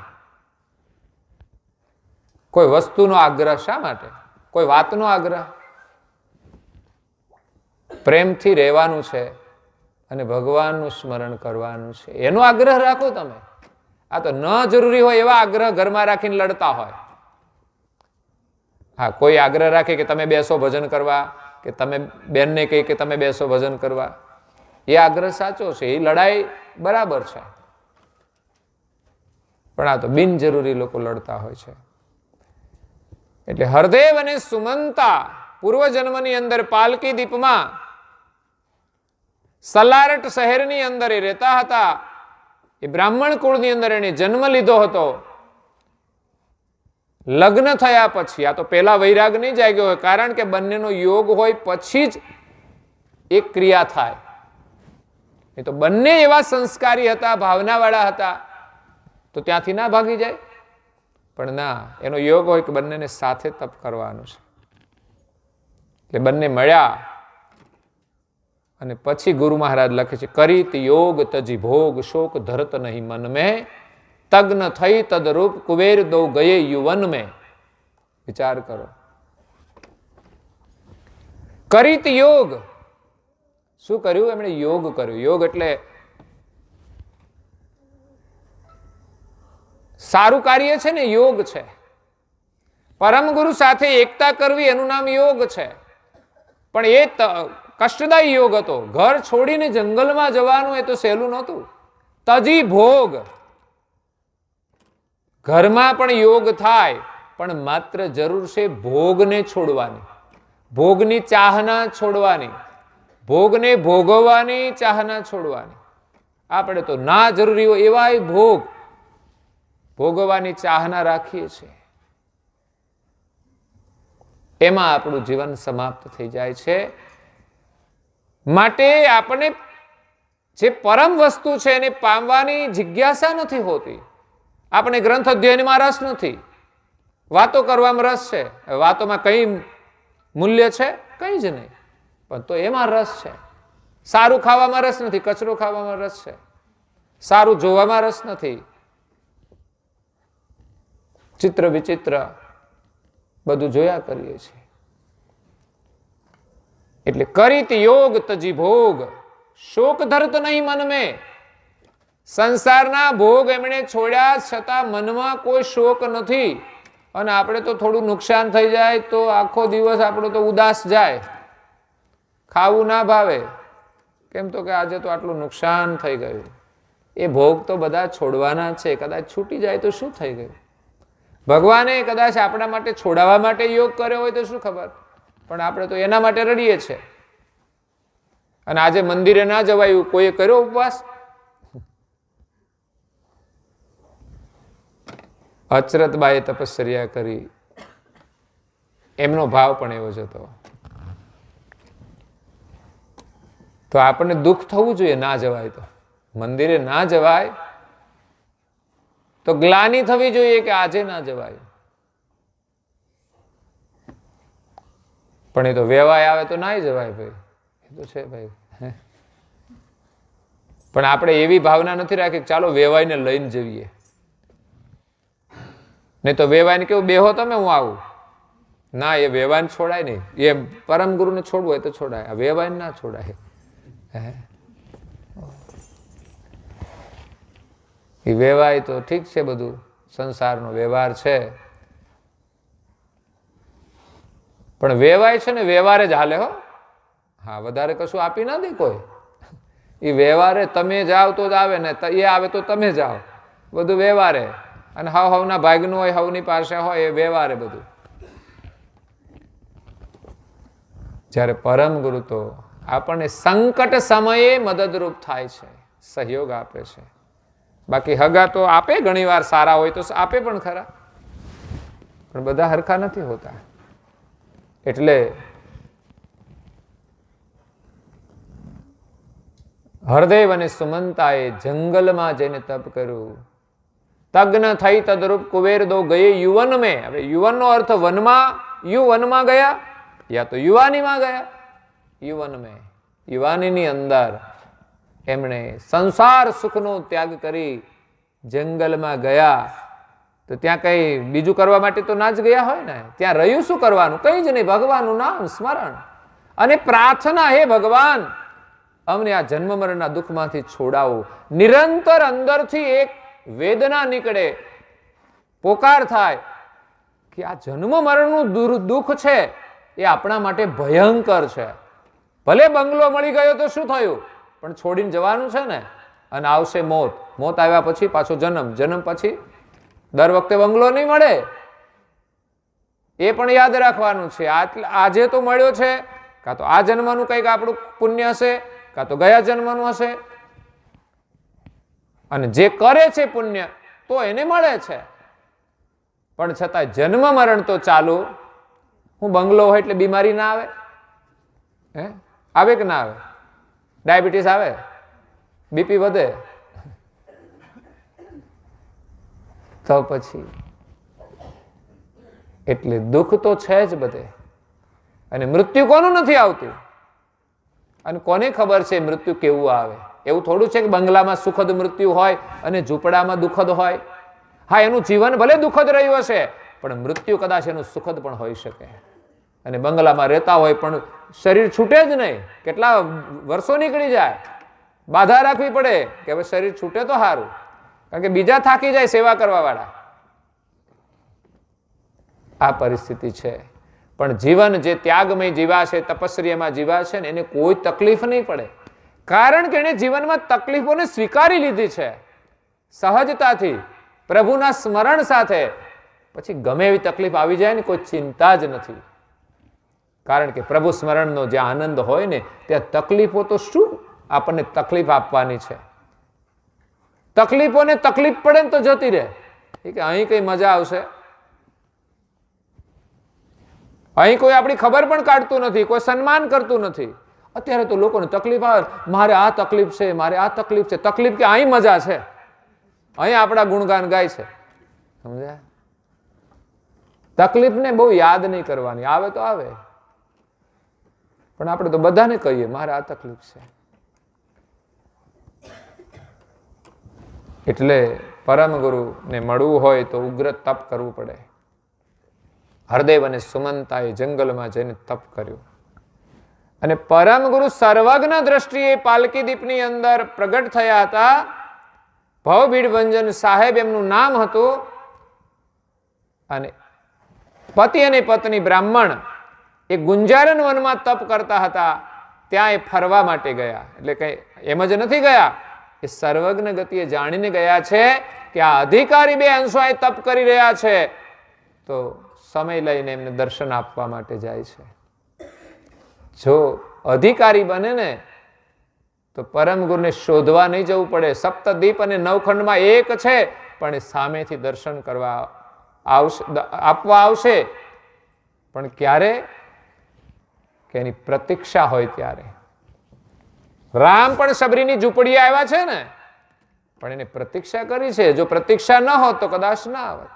કોઈ વસ્તુનો આગ્રહ શા માટે? કોઈ વાતનો આગ્રહ? પ્રેમથી રહેવાનું છે અને ભગવાનનું સ્મરણ કરવાનું છે, એનો આગ્રહ રાખો તમે. આ તો ન જરૂરી હોય એવા આગ્રહ ઘરમાં રાખીને લડતા હોય. હા, કોઈ આગ્રહ રાખે કે તમે બેસો ભજન કરવા, કે તમે બેનને કહી કે તમે બેસો ભજન કરવા, એ આગ્રહ સાચો છે, એ લડાઈ બરાબર છે. પણ આ તો બિનજરૂરી લોકો લડતા હોય છે. એટલે હરદેવ અને સુમંતા પૂર્વજન્મની અંદર પાલકી દીપમાં સલારટ શહેરની અંદર એ રહેતા હતા. એ બ્રાહ્મણ કુળની અંદર એને જન્મ લીધો હતો. લગ્ન થયા પછી, આ તો પેલા વૈરાગ નહીં જાગ્યો હોય, કારણ કે બંનેનો યોગ હોય પછી જ એક ક્રિયા થાય. એ તો બંને એવા સંસ્કારી હતા, ભાવનાવાળા હતા, તો ત્યાંથી ના ભાગી જાય. પણ ના, એનો યોગ હોય કે બંનેને સાથે તપ કરવાનું છે. એટલે બંને મળ્યા અને પછી ગુરુ મહારાજ લખે છે, કરીત યોગ તજી ભોગ શોક ધરત નહીં મન મેં, તગ્ન થઈ તદરૂપ કુબેર દો ગયે યુવન મેં. વિચાર કરો. કરીત યોગ. શું કર્યું એમણે? યોગ કર્યો. યોગ એટલે સારું કાર્ય છે ને, યોગ છે. પરમ ગુરુ સાથે એકતા કરવી એનું નામ યોગ છે. પણ એ કષ્ટદાયી યોગ હતો. ઘર છોડીને જંગલમાં જવાનું એ તો સહેલું નહોતું. તજી ભોગ. ઘરમાં પણ યોગ થાય, પણ માત્ર જરૂર છે ભોગને છોડવાની, ભોગની ચાહના છોડવાની, ભોગને ભોગવવાની ચાહના છોડવાની. આપણે તો ના જરૂરી હોય એવા ભોગ ભોગવવાની ચાહના રાખીએ છીએ. એમાં આપણું જીવન સમાપ્ત થઈ જાય છે. માટે આપણે જે પરમ વસ્તુ છે એને પામવાની જિજ્ઞાસા નથી હોતી. આપણે ગ્રંથ અધ્યયનમાં રસ નથી, વાતો કરવામાં રસ છે. વાતોમાં કઈ મૂલ્ય છે? કઈ જ નહીં. પણ તો એમાં રસ છે. સારું ખાવામાં રસ નથી, કચરો ખાવામાં રસ છે. સારું જોવામાં રસ નથી, ચિત્ર વિચિત્ર બધું જોયા કરીએ છીએ. એટલે કરીત યોગ તજી ભોગ, શોક ધરત નહીં મન મેં. સંસારના ભોગ એમણે છોડ્યા છતાં મનમાં કોઈ શોક નથી. અને આપણે તો થોડું નુકસાન થઈ જાય તો આખો દિવસ આપણો તો ઉદાસ જાય, ખાવું ના ભાવે. કેમ તો કે આજે તો આટલું નુકસાન થઈ ગયું. એ ભોગ તો બધા છોડવાના છે. કદાચ છૂટી જાય તો શું થઈ ગયું? ભગવાને કદાચ આપણા માટે છોડાવવા માટે યોગ કર્યો હોય તો શું ખબર, પણ આપણે તો એના માટે રડીએ છીએ. અને આજે મંદિરે ના જવાયું, કોઈએ કર્યો ઉપવાસ? અચરતબાએ તપશ્ચર્યા કરી, એમનો ભાવ પણ એવો જ હતો. તો આપણને દુઃખ થવું જોઈએ ના જવાય તો. મંદિરે ના જવાય તો ગ્લાનિ થવી જોઈએ કે આજે ના જવાય. પણ એ તો વેવાય આવે તો ના જવાય ભાઈ, એ તો છે ભાઈ. પણ આપણે એવી ભાવના નથી રાખી ચાલો વેવાઈને લઈને જઈએ. નહીં તો વેવાઈને કેવું બેહો તમે હું આવું. ના, એ વેવાઈને છોડાય નહીં. એ પરમ ગુરુને છોડવું હોય તો છોડાય, આ વેવાઈને ના છોડાય. એ વેવાય તો ઠીક છે, બધું સંસારનો વ્યવહાર છે, પણ વેવાય છે ને વ્યવહારે જ હાલે હો. હા, વધારે કશું આપી ના દે કોઈ. એ વ્યવહારે તમે જાઓ તો જ આવે ને, એ આવે તો તમે જાઓ, બધું વ્યવહારે. અને હવના ભાગનું હોય, હવની પાસે હોય, એ વ્યવહારે બધું. જ્યારે પરમ ગુરુ તો આપણને સંકટ સમયે મદદરૂપ થાય છે, સહયોગ આપે છે. બાકી હગા તો આપે, ઘણી વાર સારા હોય તો આપે પણ ખરા, પણ બધા હરખા નથી હોતા. એટલે હરદેવ અને સુમંતાએ જંગલમાં જઈને તપ કર્યું. તગ્ન થઈ તદરૂપ કુબેર દો ગયે યુવન મેં. હવે યુવનનો અર્થ વનમાં, યુવનમાં ગયા યા તો યુવાનીમાં ગયા. યુવન મેં, યુવાનીની અંદર એમણે સંસાર સુખનો ત્યાગ કરી જંગલમાં ગયા. તો ત્યાં કઈ બીજું કરવા માટે તો ના જ ગયા હોય ને. ત્યાં રહ્યું શું કરવાનું? કઈ જ નહીં, ભગવાનનું નામ સ્મરણ અને પ્રાર્થના. હે ભગવાન, અમને આ જન્મ મરણના દુઃખમાંથી છોડાવો. નિરંતર અંદરથી એક વેદના નીકળે, પોકાર થાય કે આ જન્મ મરણનું દુઃખ છે એ આપણા માટે ભયંકર છે. ભલે બંગલો મળી ગયો તો શું થયું, પણ છોડીને જવાનું છે ને. અને આવશે મોત. મોત આવ્યા પછી પાછો જન્મ, જન્મ પછી દર વખતે બંગલો નહીં મળે, એ પણ યાદ રાખવાનું છે. આજે તો મળ્યો છે, કાં તો આ જન્મનું કંઈક આપણું પુણ્ય હશે, કાં તો ગયા જન્મનું હશે. અને જે કરે છે પુણ્ય તો એને મળે છે, પણ છતાં જન્મ મરણ તો ચાલુ. હું બંગલો હોય એટલે બીમારી ના આવે? આવે કે ના આવે? ડાયાબિટીસ આવે, બીપી વધે, તો પછી એટલે દુઃખ તો છે જ બધે. અને મૃત્યુ કોનું નથી આવતું? અને કોને ખબર છે મૃત્યુ કેવું આવે? એવું થોડું છે કે બંગલામાં સુખદ મૃત્યુ હોય અને ઝૂંપડામાં દુઃખદ હોય. હા, એનું જીવન ભલે દુઃખદ રહ્યું હશે, પણ મૃત્યુ કદાચ એનું સુખદ પણ હોઈ શકે. અને બંગલામાં રહેતા હોય પણ શરીર છૂટે જ નહીં, કેટલા વર્ષો નીકળી જાય, બાધા રાખવી પડે કે હવે શરીર છૂટે તો સારું, કારણ કે બીજા થાકી જાય સેવા કરવા વાળા. આ પરિસ્થિતિ છે. પણ જીવન જે ત્યાગમય જીવા છે, તપસ્યામાં જીવા છે ને, એને કોઈ તકલીફ નહીં પડે, કારણ કે એને જીવનમાં તકલીફોને સ્વીકારી લીધી છે સહજતાથી, પ્રભુના સ્મરણ સાથે. પછી ગમે એવી તકલીફ આવી જાય ને, કોઈ ચિંતા જ નથી, કારણ કે પ્રભુ સ્મરણનો જે આનંદ હોય ને, ત્યાં તકલીફો તો શું આપણને તકલીફ આપવાની છે? તકલીફોને તકલીફ પડે ને તો જતી રહે. કે અહીં કઈ મજા આવશે? અહીં કોઈ આપણી ખબર પણ કાઢતું નથી, કોઈ સન્માન કરતું નથી. અત્યારે તો લોકોને તકલીફ આવે, મારે આ તકલીફ છે, મારે આ તકલીફ છે. તકલીફ કે અહીં મજા છે, અહીં આપણા ગુણગાન ગાય છે, સમજ્યા? તકલીફને બહુ યાદ નહીં કરવાની, આવે તો આવે, પણ આપણે તો બધાને કહીએ મારે આ તકલીફ છે. એટલે પરમ ગુરુને મળવું હોય તો ઉગ્ર તપ કરવું પડે. હરદેવ અને સુમંતાએ જંગલમાં જઈને તપ કર્યું અને પરમ ગુરુ સર્વજ્ઞ દ્રષ્ટિએ પાલકી દીપની અંદર પ્રગટ થયા હતા. ભવભીડ ભંજન સાહેબ એમનું નામ હતું. અને પતિ અને પત્ની બ્રાહ્મણ એ ગુંજારન વનમાં તપ કરતા હતા. ત્યાં એ ફરવા માટે ગયા. એટલે કઈ એમ જ નથી ગયા, એ સર્વજ્ઞ ગતિએ જાણીને ગયા છે કે આ અધિકારી બે અંશો એ તપ કરી રહ્યા છે, તો સમય લઈને એમને દર્શન આપવા માટે જાય છે. જો અધિકારી બને ને તો પરમ ગુરુને શોધવા નહીં જવું પડે. સપ્તદીપ અને નવખંડમાં એક છે, પણ એ સામેથી દર્શન કરવા આવશે, આપવા આવશે. પણ ક્યારે? કે એની પ્રતીક્ષા હોય ત્યારે. રામ પણ શબરીની ઝૂંપડીએ આવ્યા છે ને, પણ એને પ્રતીક્ષા કરી છે. જો પ્રતીક્ષા ન હોત તો કદાચ ના આવે.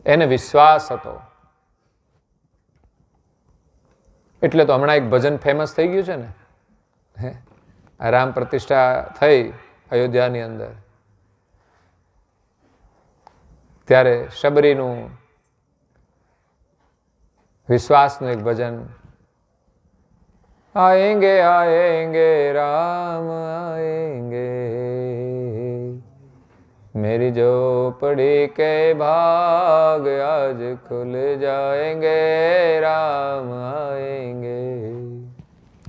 એને વિશ્વાસ હતો. એટલે તો હમણાં એક ભજન ફેમસ થઈ ગયું છે ને, રામ પ્રતિષ્ઠા થઈ અયોધ્યાની અંદર, ત્યારે શબરીનું વિશ્વાસનું એક ભજન, આએંગે આએંગે રામ આએંગે, मेरी झोपड़ी के भाग आज खुल जाएंगे, राम आएंगे.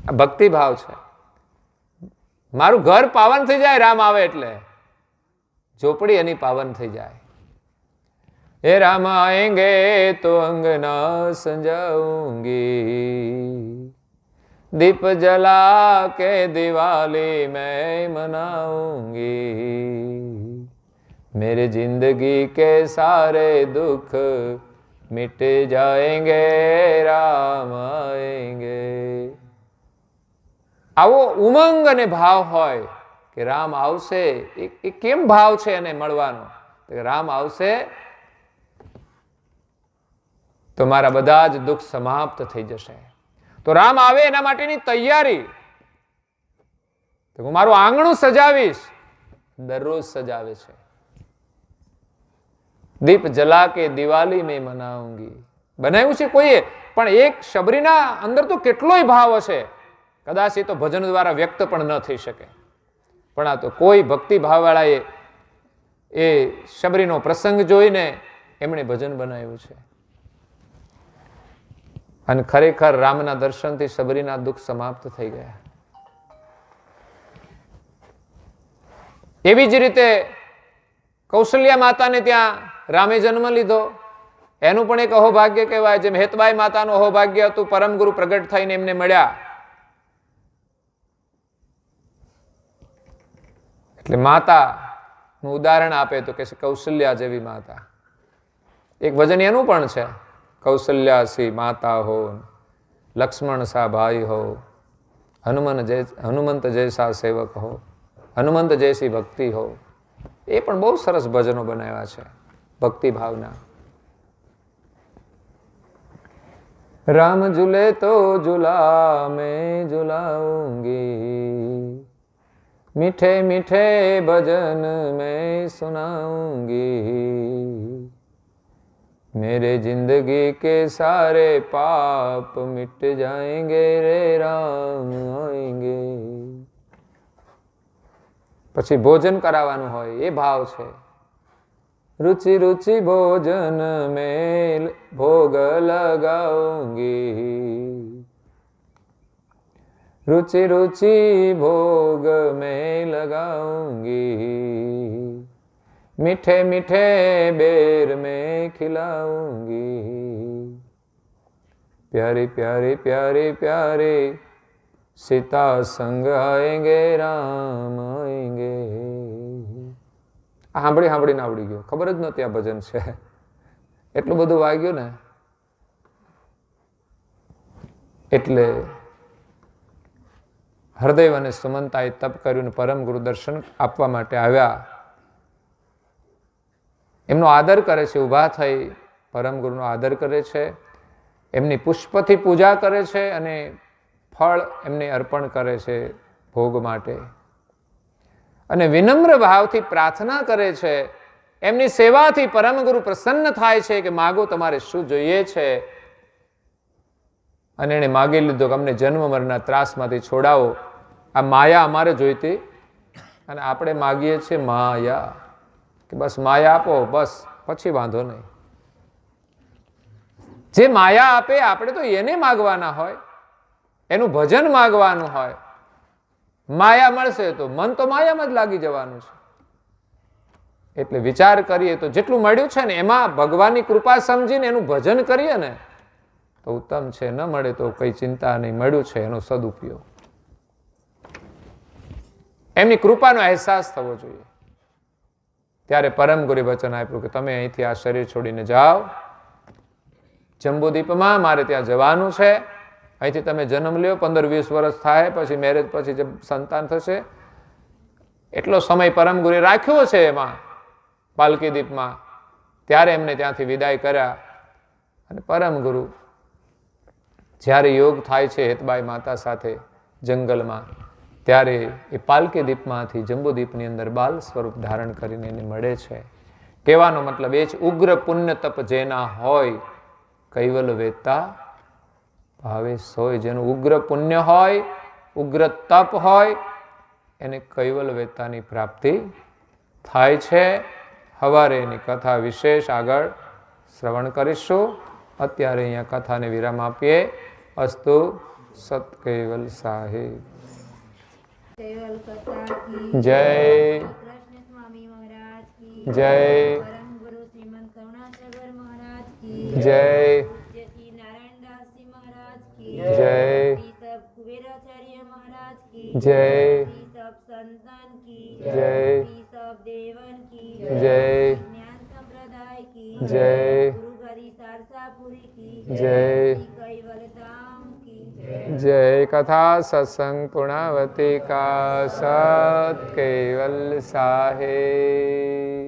આ ભક્તિ ભાવ છે. મારું ઘર પાવન થઈ જાય રામ આવે એટલે, ઝોપડી એની પાવન થઈ જાય. हे राम आएंगे तो अंगना संजाऊंगी, दीप जला के दिवाली मैं मनाऊंगी, मेरे जिंदगी के सारे दुख मिट जाएंगे, राम आएंगे. આવો ઉમંગ અને ભાવ હોય કે રામ આવશે. એ કેમ ભાવ છે એને મળવાનો? રામ આવશે તો મારા બધા જ દુઃખ સમાપ્ત થઈ જશે. તો રામ આવે એના માટેની તૈયારી. તો હું મારું આંગણું સજાવીશ. દરરોજ સજાવે છે. દીપ જલા કે દિવાળી મેં મનાઉંગી. બનાવ્યું છે કોઈએ, પણ એક શબરીના અંદર તો કેટલોય ભાવ હશે. કદાચ એ તો ભજન દ્વારા વ્યક્ત પણ ન થઈ શકે, પણ આ તો કોઈ ભક્તિ ભાવવાળાએ એ શબરીનો પ્રસંગ જોઈને એમણે ભજન બનાવ્યું છે. અને ખરેખર રામના દર્શનથી શબરીના દુઃખ સમાપ્ત થઈ ગયા. એવી જ રીતે કૌશલ્યા માતાને ત્યાં રામે જન્મ લીધો. એનું પણ એક અહોભાગ્ય કહેવાય. જેમ હેતબાઈ માતાનું અહોભાગ્ય હતું, પરમ ગુરુ પ્રગટ થઈને એમને મળ્યા. એટલે માતાનું ઉદાહરણ આપે તો કે કૌશલ્યા જેવી માતા. એક ભજન એનું પણ છે, કૌશલ્યા સી માતા હો, લક્ષ્મણ સા ભાઈ હો, હનુમંત જૈસા સેવક હો, હનુમંત જૈસી ભક્તિ હો. એ પણ બહુ સરસ ભજનો બનાવ્યા છે ભક્તિ ભાવના. રામ ઝૂલે તો ઝૂલા મેં ઝુલાऊंगी, मीठे मीठे भजन मैं सुनाऊंगी, मेरे जिंदगी के सारे पाप मिट जाएंगे, रे राम आएंगे. પછી ભોજન કરાવવાનું હોય એ ભાવ છે. रुचि रुचि भोजन में भोग लगाऊंगी, रुचि रुचि भोग में लगाऊंगी, मीठे मीठे बेर में खिलाऊंगी, प्यारी प्यारी प्यारी प्यारी सीता संग आएंगे, राम आएंगे. સાંભળીને આવડી ગયો, ખબર જ નહોતી આ ભજન છે. એટલું બધું વાગ્યું ને. એટલે હરદેવ અને સુમંતાએ તપ કર્યું ને પરમ ગુરુ દર્શન આપવા માટે આવ્યા. એમનો આદર કરે છે, ઊભા થઈ પરમ ગુરુનો આદર કરે છે, એમની પુષ્પથી પૂજા કરે છે અને ફળ એમને અર્પણ કરે છે ભોગ માટે. અને વિનમ્ર ભાવથી પ્રાર્થના કરે છે, એમની સેવાથી પરમ ગુરુ પ્રસન્ન થાય છે કે માગો તમારે શું જોઈએ છે. અને એને માગી લીધો કે અમને જન્મ મરણના ત્રાસમાંથી છોડાવો, આ માયા અમારે જોઈતી. અને આપણે માગીએ છીએ માયા, કે બસ માયા આપો, બસ પછી વાંધો નહીં. જે માયા આપે આપણે તો એને માગવાના હોય, એનું ભજન માગવાનું હોય. માયા મળશે તો મન તો માયામાં જ લાગી જવાનું છે. એટલે વિચાર કરીએ તો જેટલું મળ્યું છે ને એમાં ભગવાનની કૃપા સમજીને એનું ભજન કરીએ ને તો ઉત્તમ છે. ન મળે તો કઈ ચિંતા નહીં, મળ્યું છે એનો સદુપયોગ. એમની કૃપાનો અહેસાસ થવો જોઈએ. ત્યારે પરમ ગુરુએ વચન આપ્યું કે તમે અહીંથી આ શરીર છોડીને જાઓ, જંબુદ્વીપમાં મારે ત્યાં જવાનું છે. અહીંથી તમે જન્મ લ્યો, 15-20 વર્ષ થાય, પછી મેરેજ, પછી જે સંતાન થશે એટલો સમય પરમ ગુરુએ રાખ્યો છે એમાં પાલકી દ્વીપમાં. ત્યારે એમને ત્યાંથી વિદાય કર્યા. અને પરમ ગુરુ જ્યારે યોગ થાય છે હેતબાઈ માતા સાથે જંગલમાં, ત્યારે એ પાલકી દ્વીપમાંથી જંબુદ્વીપની અંદર બાલ સ્વરૂપ ધારણ કરીને એને મળે છે. કહેવાનો મતલબ એ જ, ઉગ્ર પુણ્ય તપ જેના હોય કૈવલ વેતા ભાવે સોય. જેનું ઉગ્ર પુણ્ય હોય, ઉગ્ર તપ હોય, એને કૈવલ વેતાની પ્રાપ્તિ થાય છે. હવારે એની કથા વિશેષ આગળ શ્રવણ કરીશું. અત્યારે અહીંયા કથાને વિરામ આપીએ. અસ્તુ સત કૈવલ સાહેબ કેવલ કથા કી જય. કૃષ્ણ સ્વામી મહારાજ કી જય. પરમ ગુરુ શ્રીમંત કરુણાસાગર મહારાજ કી જય. પૂજ્ય શ્રી નારાયણદાસજી મહારાજ કી જય. શ્રી સબ કુબેરાચાર્ય મહારાજ કી જય. શ્રી સબ સંતન કી જય. શ્રી સબ દેવન કી જય. જ્ઞાન સંપ્રદાય કી જય. ગુરુ ઘરી સારસાપુરી કી જય. શ્રી કૈવલધામ કી જય. કથા સત્સંગ પૂર્ણાવતી કા સત કૈવલ સાહેબ.